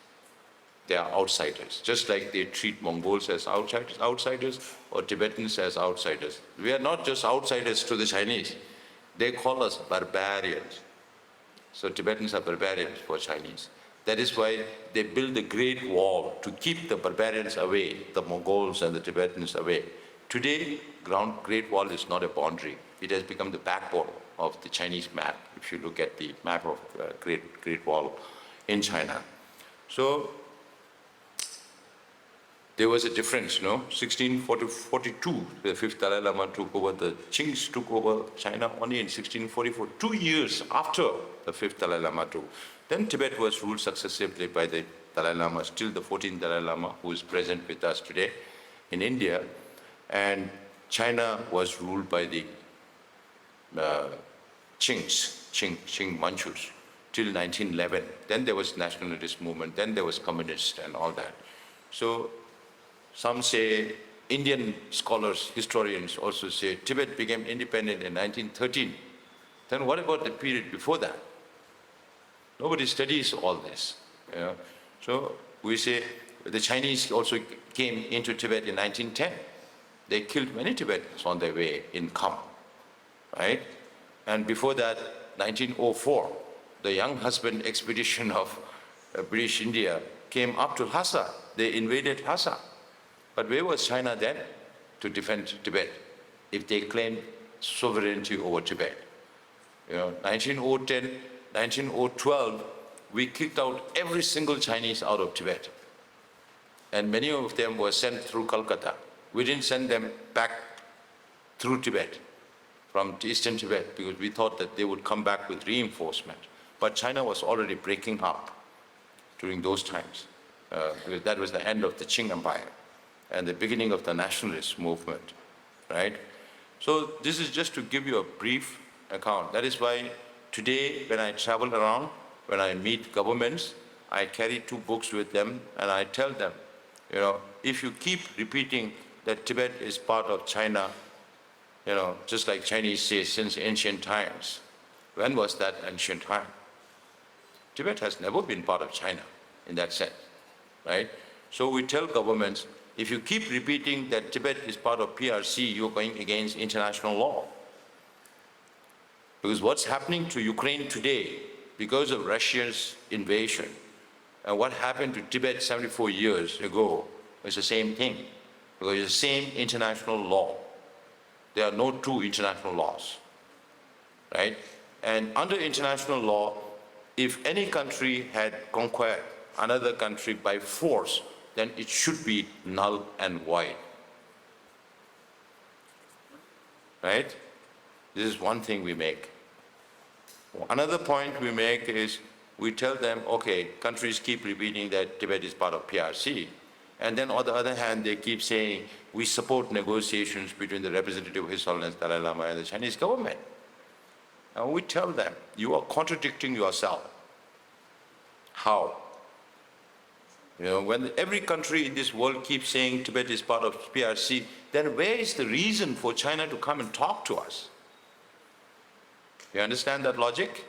[SPEAKER 1] They are outsiders, just like they treat Mongols as outsiders or Tibetans as outsiders. We are not just outsiders to the Chinese. They call us barbarians. So Tibetans are barbarians for Chinese. That is why they built the Great Wall to keep the barbarians away, the Mongols and the Tibetans away. Today, Great Wall is not a boundary. It has become the backbone of the Chinese map, if you look at the map of Great Wall in China. So there was a difference, 1642, the fifth Dalai Lama took over, the Qings took over China only in 1644, 2 years after the fifth Dalai Lama took. Then Tibet was ruled successively by the Dalai Lama, still the 14th Dalai Lama, who is present with us today in India. And China was ruled by the Qing Manchus, till 1911. Then there was nationalist movement, then there was communist and all that. So some say, Indian scholars, historians also say, Tibet became independent in 1913. Then what about the period before that? Nobody studies all this. So we say the Chinese also came into Tibet in 1910. They killed many Tibetans on their way in Kham, right? And before that, 1904, the young husband expedition of British India came up to Lhasa. They invaded Lhasa. But where was China then to defend Tibet if they claimed sovereignty over Tibet? 1910, 1912, we kicked out every single Chinese out of Tibet. And many of them were sent through Calcutta. We didn't send them back through Tibet, from eastern Tibet, because we thought that they would come back with reinforcement. But China was already breaking up during those times. Because that was the end of the Qing Empire and the beginning of the nationalist movement, right? So this is just to give you a brief account. That is why today, when I travel around, when I meet governments, I carry 2 books with them, and I tell them, if you keep repeating that Tibet is part of China, just like Chinese say, since ancient times. When was that ancient time? Tibet has never been part of China in that sense, right? So we tell governments, if you keep repeating that Tibet is part of PRC, you're going against international law. Because what's happening to Ukraine today, because of Russia's invasion, and what happened to Tibet 74 years ago, is the same thing. Because it's the same international law. There are no 2 international laws, right? And under international law, if any country had conquered another country by force, then it should be null and void, right? This is one thing we make. Another point we make is, we tell them, okay, countries keep repeating that Tibet is part of PRC, and then on the other hand, they keep saying, we support negotiations between the representative of His Holiness Dalai Lama and the Chinese government. And we tell them, you are contradicting yourself. How? When every country in this world keeps saying Tibet is part of PRC, then where is the reason for China to come and talk to us? You understand that logic?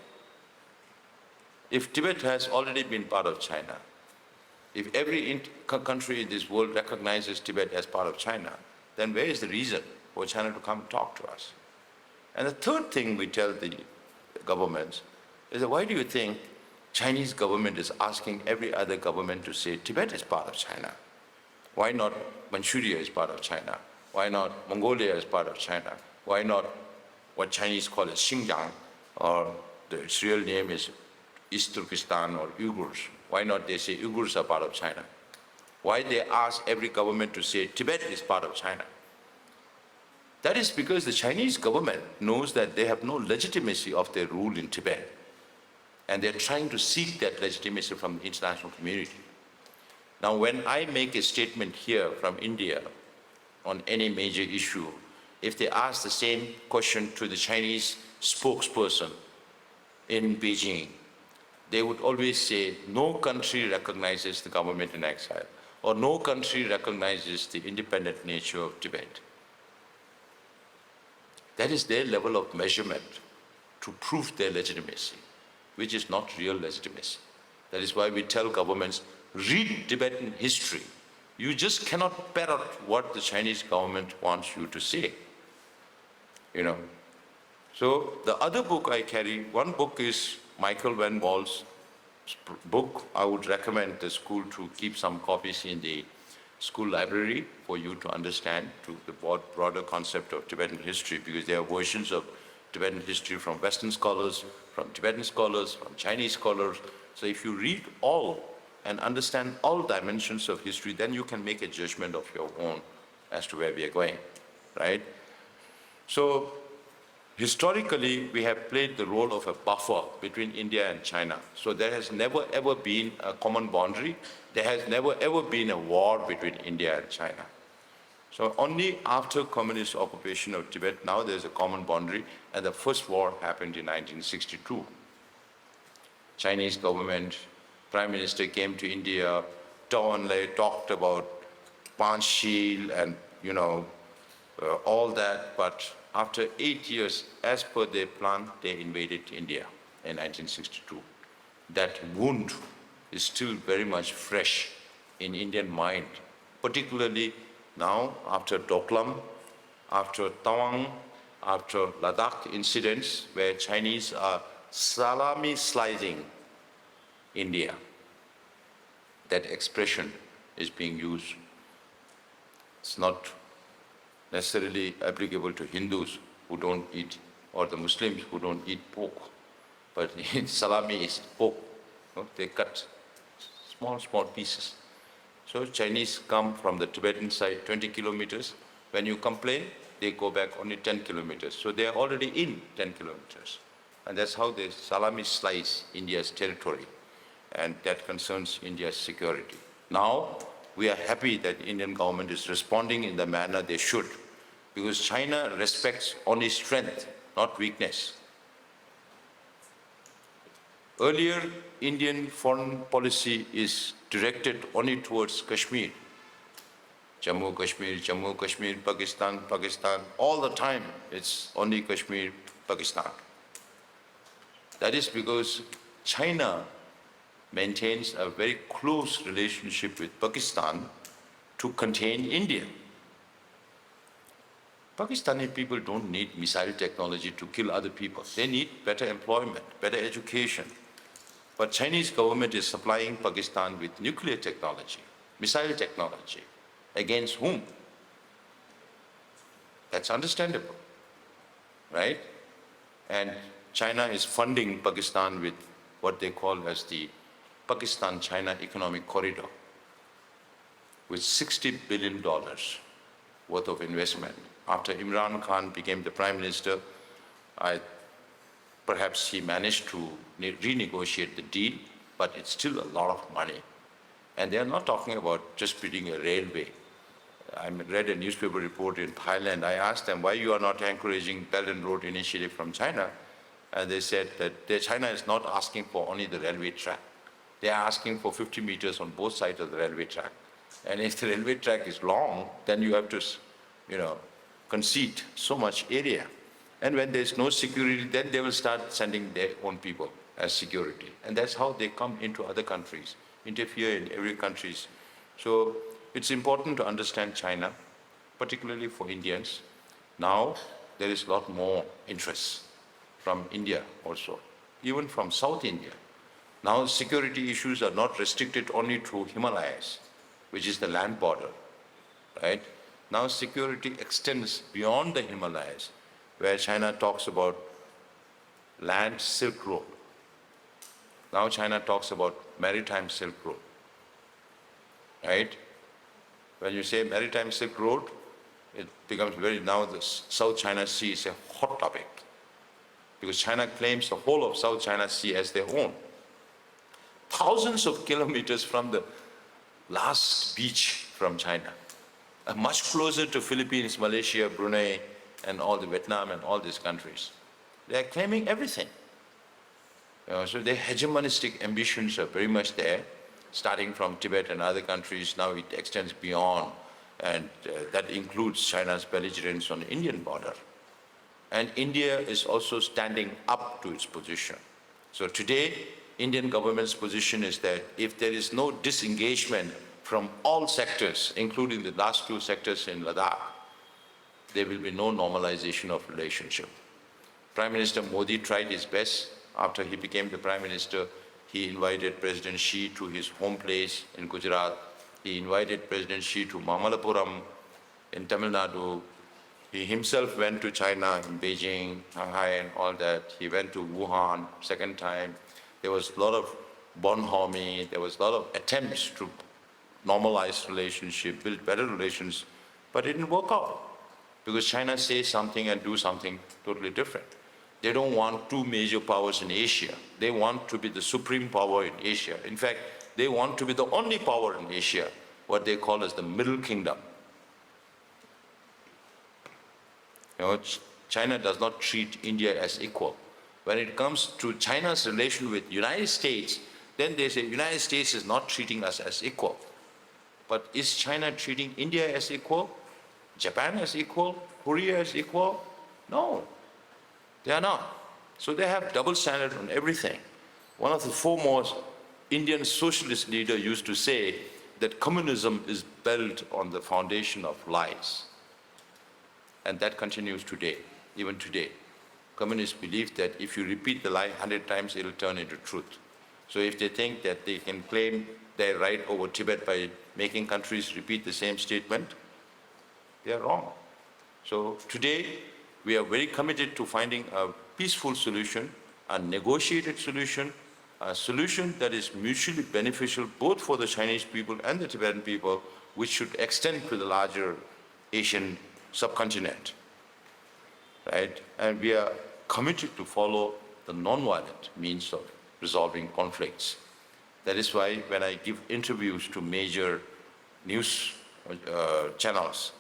[SPEAKER 1] If Tibet has already been part of China, if every country in this world recognizes Tibet as part of China, then where is the reason for China to come and talk to us? And the third thing we tell the governments is that why do you think Chinese government is asking every other government to say Tibet is part of China? Why not Manchuria is part of China? Why not Mongolia is part of China? Why not what Chinese call as Xinjiang, or its real name is East Turkestan or Uyghurs? Why not they say Uyghurs are part of China? Why they ask every government to say Tibet is part of China? That is because the Chinese government knows that they have no legitimacy of their rule in Tibet. And they're trying to seek that legitimacy from the international community. Now, when I make a statement here from India on any major issue, if they ask the same question to the Chinese spokesperson in Beijing, they would always say, no country recognizes the government in exile, or no country recognizes the independent nature of Tibet. That is their level of measurement to prove their legitimacy, which is not real legitimacy. That is why we tell governments, read Tibetan history. You just cannot parrot what the Chinese government wants you to say. So the other book I carry, one book is Michael Van Wall's book. I would recommend the school to keep some copies in the school library for you to understand the broader concept of Tibetan history, because there are versions of Tibetan history from Western scholars, from Tibetan scholars, from Chinese scholars. So if you read all and understand all dimensions of history, then you can make a judgment of your own as to where we are going, right? So historically, we have played the role of a buffer between India and China. So there has never ever been a common boundary. There has never ever been a war between India and China. So only after communist occupation of Tibet, now there's a common boundary, and the first war happened in 1962. Chinese government, Prime Minister came to India, talked about Panchshil and all that, but after 8 years, as per their plan, they invaded India in 1962. That wound is still very much fresh in Indian mind, particularly now after Doklam, after Tawang, after Ladakh incidents where Chinese are salami slicing India. That expression is being used. It's not necessarily applicable to Hindus who don't eat, or the Muslims who don't eat pork. But salami is pork. They cut small pieces. So Chinese come from the Tibetan side 20 kilometers. When you complain, they go back only 10 kilometers. So they are already in 10 kilometers. And that's how they salami slice India's territory. And that concerns India's security. Now, we are happy that the Indian government is responding in the manner they should, because China respects only strength, not weakness. Earlier, Indian foreign policy is directed only towards Kashmir. Jammu, Kashmir, Pakistan, all the time it's only Kashmir, Pakistan. That is because China maintains a very close relationship with Pakistan to contain India. Pakistani people don't need missile technology to kill other people. They need better employment, better education. But Chinese government is supplying Pakistan with nuclear technology, missile technology. Against whom? That's understandable, right? And China is funding Pakistan with what they call as the Pakistan-China Economic Corridor, with $60 billion worth of investment. After Imran Khan became the Prime Minister, perhaps he managed to renegotiate the deal, but it's still a lot of money. And they are not talking about just building a railway. I read a newspaper report in Thailand. I asked them why you are not encouraging Belt and Road Initiative from China. And they said that China is not asking for only the railway track. They are asking for 50 meters on both sides of the railway track. And if the railway track is long, then you have to, concede so much area. And when there's no security, then they will start sending their own people as security. And that's how they come into other countries, interfere in every countries. So it's important to understand China, particularly for Indians. Now there is a lot more interest from India also, even from South India. Now security issues are not restricted only to Himalayas, which is the land border, right? Now security extends beyond the Himalayas, where China talks about land Silk Road. Now China talks about maritime Silk Road, right? When you say maritime Silk Road, it becomes now the South China Sea is a hot topic, because China claims the whole of South China Sea as their own. Thousands of kilometers from the last beach from China, much closer to Philippines, Malaysia, Brunei, and all the Vietnam and all these countries. They are claiming everything. So their hegemonistic ambitions are very much there, starting from Tibet and other countries. Now it extends beyond, and that includes China's belligerence on the Indian border. And India is also standing up to its position. So today, Indian government's position is that if there is no disengagement from all sectors, including the last two sectors in Ladakh, there will be no normalization of relationship. Prime Minister Modi tried his best. After he became the Prime Minister, he invited President Xi to his home place in Gujarat. He invited President Xi to Mamallapuram in Tamil Nadu. He himself went to China in Beijing, Shanghai and all that. He went to Wuhan second time. There was a lot of bonhomie, there was a lot of attempts to normalize relationship, build better relations, but it didn't work out, because China says something and do something totally different. They don't want two major powers in Asia. They want to be the supreme power in Asia. In fact, they want to be the only power in Asia, what they call as the Middle Kingdom. China does not treat India as equal. When it comes to China's relation with United States, then they say United States is not treating us as equal. But is China treating India as equal? Japan as equal? Korea as equal? No, they are not. So they have double standard on everything. One of the foremost Indian socialist leaders used to say that communism is built on the foundation of lies. And that continues today, even today. Communists believe that if you repeat the lie 100 times, it will turn into truth. So if they think that they can claim their right over Tibet by making countries repeat the same statement, they are wrong. So today, we are very committed to finding a peaceful solution, a negotiated solution, a solution that is mutually beneficial both for the Chinese people and the Tibetan people, which should extend to the larger Asian subcontinent, right? And we are committed to follow the non-violent means of resolving conflicts. That is why when I give interviews to major news channels,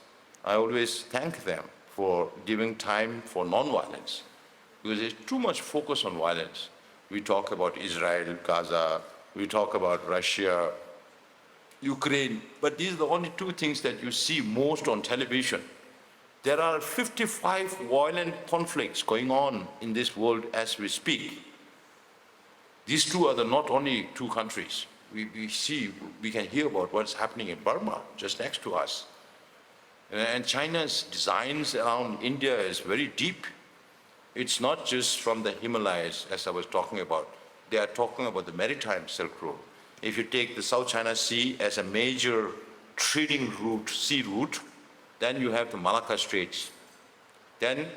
[SPEAKER 1] I always thank them for giving time for non-violence, because there's too much focus on violence. We talk about Israel, Gaza, we talk about Russia, Ukraine, but these are the only two things that you see most on television. There are 55 violent conflicts going on in this world as we speak. These two are not only two countries. We can hear about what's happening in Burma, just next to us. And China's designs around India is very deep. It's not just from the Himalayas, as I was talking about. They are talking about the maritime Silk Road. If you take the South China Sea as a major trading route, sea route, then you have the Malacca Straits. Then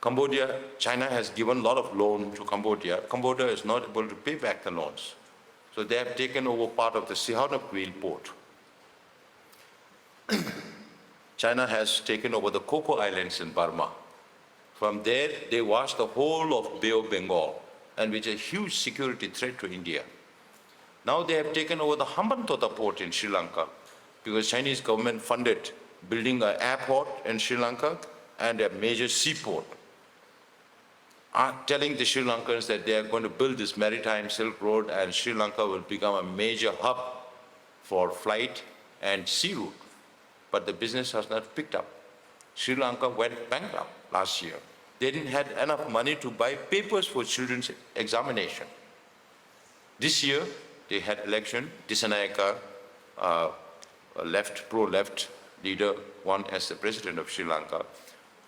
[SPEAKER 1] Cambodia, China has given a lot of loan to Cambodia. Cambodia is not able to pay back the loans. So they have taken over part of the Sihanoukville port. China has taken over the Coco Islands in Burma. From there, they watch the whole of Bay of Bengal, and which is a huge security threat to India. Now they have taken over the Hambantota port in Sri Lanka, because Chinese government funded building an airport in Sri Lanka and a major seaport. are telling the Sri Lankans that they are going to build this maritime Silk Road and Sri Lanka will become a major hub for flight and sea route. But the business has not picked up. Sri Lanka went bankrupt last year. They didn't have enough money to buy papers for children's examination. This year, they had election. Dissanayaka, a pro-left leader, won as the president of Sri Lanka.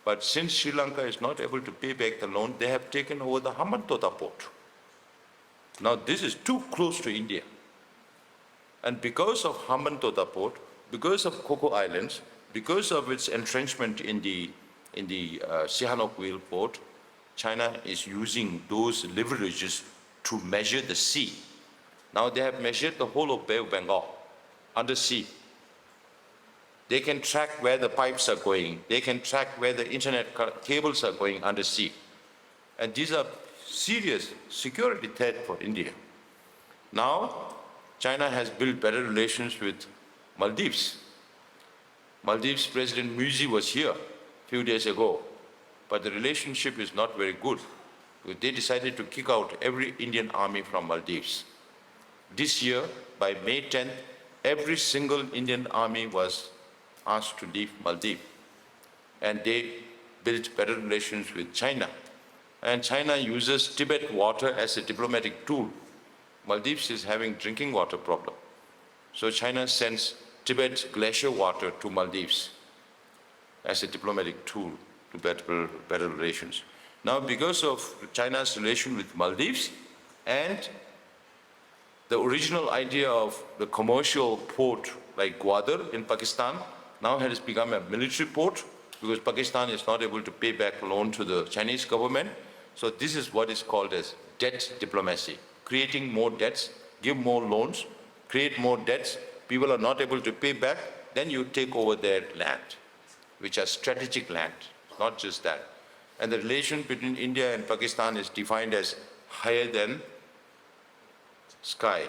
[SPEAKER 1] But since Sri Lanka is not able to pay back the loan, they have taken over the Hambantota port. Now this is too close to India. And because of Hambantota port, because of Coco Islands, because of its entrenchment in the Sihanouk Whale port, China is using those leverages to measure the sea. Now they have measured the whole of Bay of Bengal under sea. They can track where the pipes are going. They can track where the internet cables are going under sea. And these are serious security threat for India. Now, China has built better relations with Maldives. Maldives President Muisi was here a few days ago, but the relationship is not very good. They decided to kick out every Indian army from Maldives. This year, by May 10th, every single Indian army was asked to leave Maldives. And they built better relations with China. And China uses Tibet water as a diplomatic tool. Maldives is having drinking water problem. So China sends Tibet glacier water to Maldives as a diplomatic tool to better relations. Now, because of China's relation with Maldives and the original idea of the commercial port like Gwadar in Pakistan now has become a military port because Pakistan is not able to pay back loan to the Chinese government. So this is what is called as debt diplomacy, creating more debts, give more loans, create more debts, people are not able to pay back, then you take over their land, which are strategic land, not just that. And the relation between India and Pakistan is defined as higher than sky.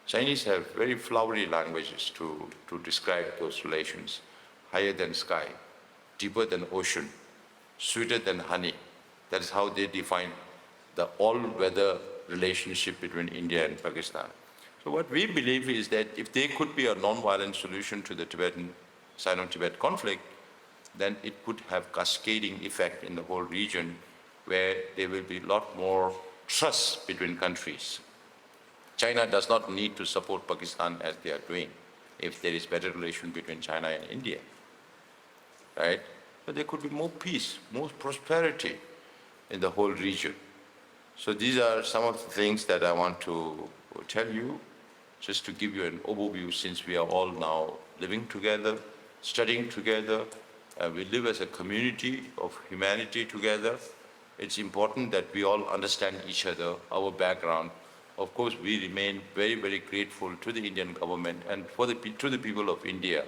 [SPEAKER 1] Chinese have very flowery languages to describe those relations. Higher than sky, deeper than ocean, sweeter than honey. That is how they define the all-weather relationship between India and Pakistan. So what we believe is that if there could be a non-violent solution to the Sino-Tibet conflict, then it could have cascading effect in the whole region where there will be a lot more trust between countries. China does not need to support Pakistan as they are doing if there is better relation between China and India, right? But there could be more peace, more prosperity in the whole region. So these are some of the things that I want to tell you, just to give you an overview since we are all now living together, studying together, we live as a community of humanity together. It's important that we all understand each other, our background. Of course, we remain very, very grateful to the Indian government and to the people of India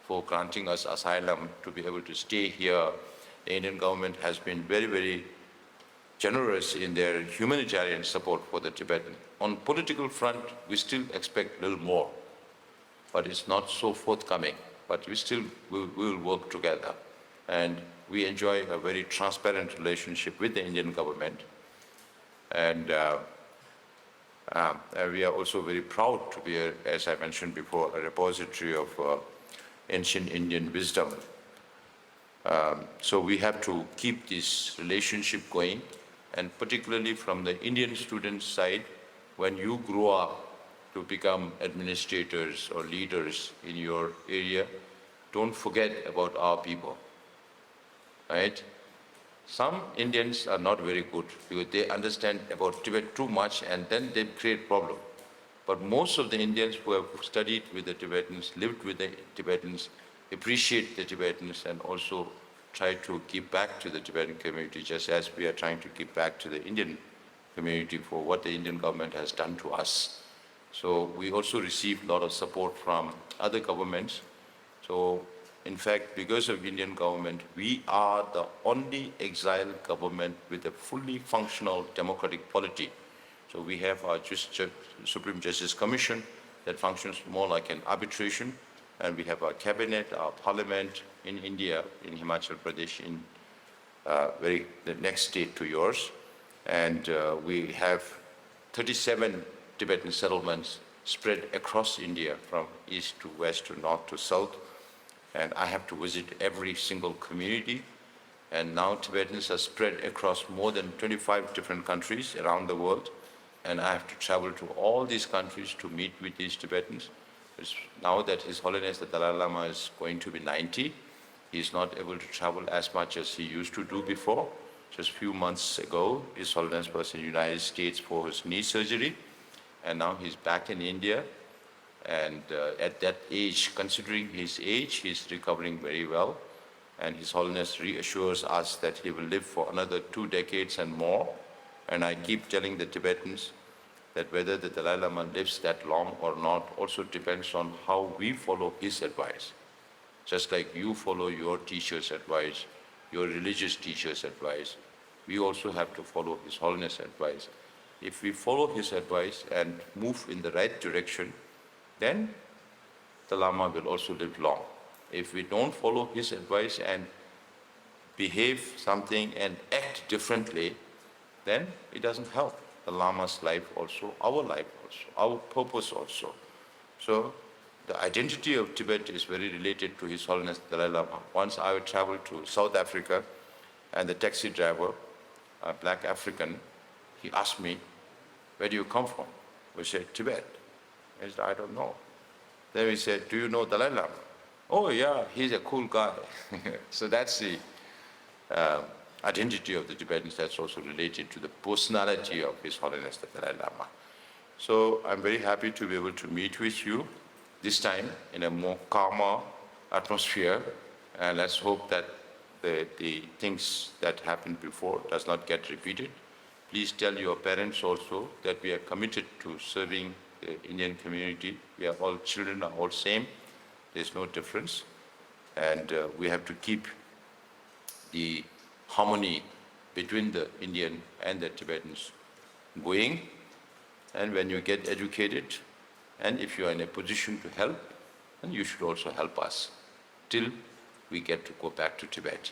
[SPEAKER 1] for granting us asylum to be able to stay here. The Indian government has been very, very generous in their humanitarian support for the Tibetan. On political front, we still expect a little more, but it's not so forthcoming. But we still will work together. And we enjoy a very transparent relationship with the Indian government. And we are also very proud to be, as I mentioned before, a repository of ancient Indian wisdom. So we have to keep this relationship going, and particularly from the Indian student side, when you grow up to become administrators or leaders in your area, don't forget about our people, right? Some Indians are not very good because they understand about Tibet too much and then they create problem. But most of the Indians who have studied with the Tibetans, lived with the Tibetans, appreciate the Tibetans and also try to give back to the Tibetan community just as we are trying to give back to the Indian community for what the Indian government has done to us. So we also receive a lot of support from other governments. So in fact, because of Indian government, we are the only exiled government with a fully functional democratic polity. So we have our Supreme Justice Commission that functions more like an arbitration, and we have our cabinet, our parliament in India, in Himachal Pradesh, in the next state to yours. And we have 37 Tibetan settlements spread across India from east to west to north to south. And I have to visit every single community. And now Tibetans are spread across more than 25 different countries around the world. And I have to travel to all these countries to meet with these Tibetans. Now that His Holiness the Dalai Lama is going to be 90, he is not able to travel as much as he used to do before. Just a few months ago, His Holiness was in the United States for his knee surgery, and now he's back in India. And at that age, considering his age, he's recovering very well. And His Holiness reassures us that he will live for another 2 decades and more. And I keep telling the Tibetans that whether the Dalai Lama lives that long or not also depends on how we follow his advice. Just like you follow your teacher's advice, your religious teacher's advice, we also have to follow His Holiness' advice. If we follow his advice and move in the right direction, then the Lama will also live long. If we don't follow his advice and behave something and act differently, then it doesn't help the Lama's life also, our life also, our purpose also. So the identity of Tibet is very related to His Holiness Dalai Lama. Once I traveled to South Africa, and the taxi driver, a black African, he asked me, "Where do you come from?" We said, "Tibet." I said, "I don't know." Then we said, "Do you know Dalai Lama?" "Oh yeah, he's a cool guy." So that's the identity of the Tibetans that's also related to the personality of His Holiness the Dalai Lama. So I'm very happy to be able to meet with you this time in a more calmer atmosphere, and let's hope that the things that happened before does not get repeated. Please tell your parents also that we are committed to serving the Indian community. We are all children, are all same. There's no difference. And we have to keep the harmony between the Indian and the Tibetans going. And when you get educated, and if you are in a position to help, then you should also help us till we get to go back to Tibet.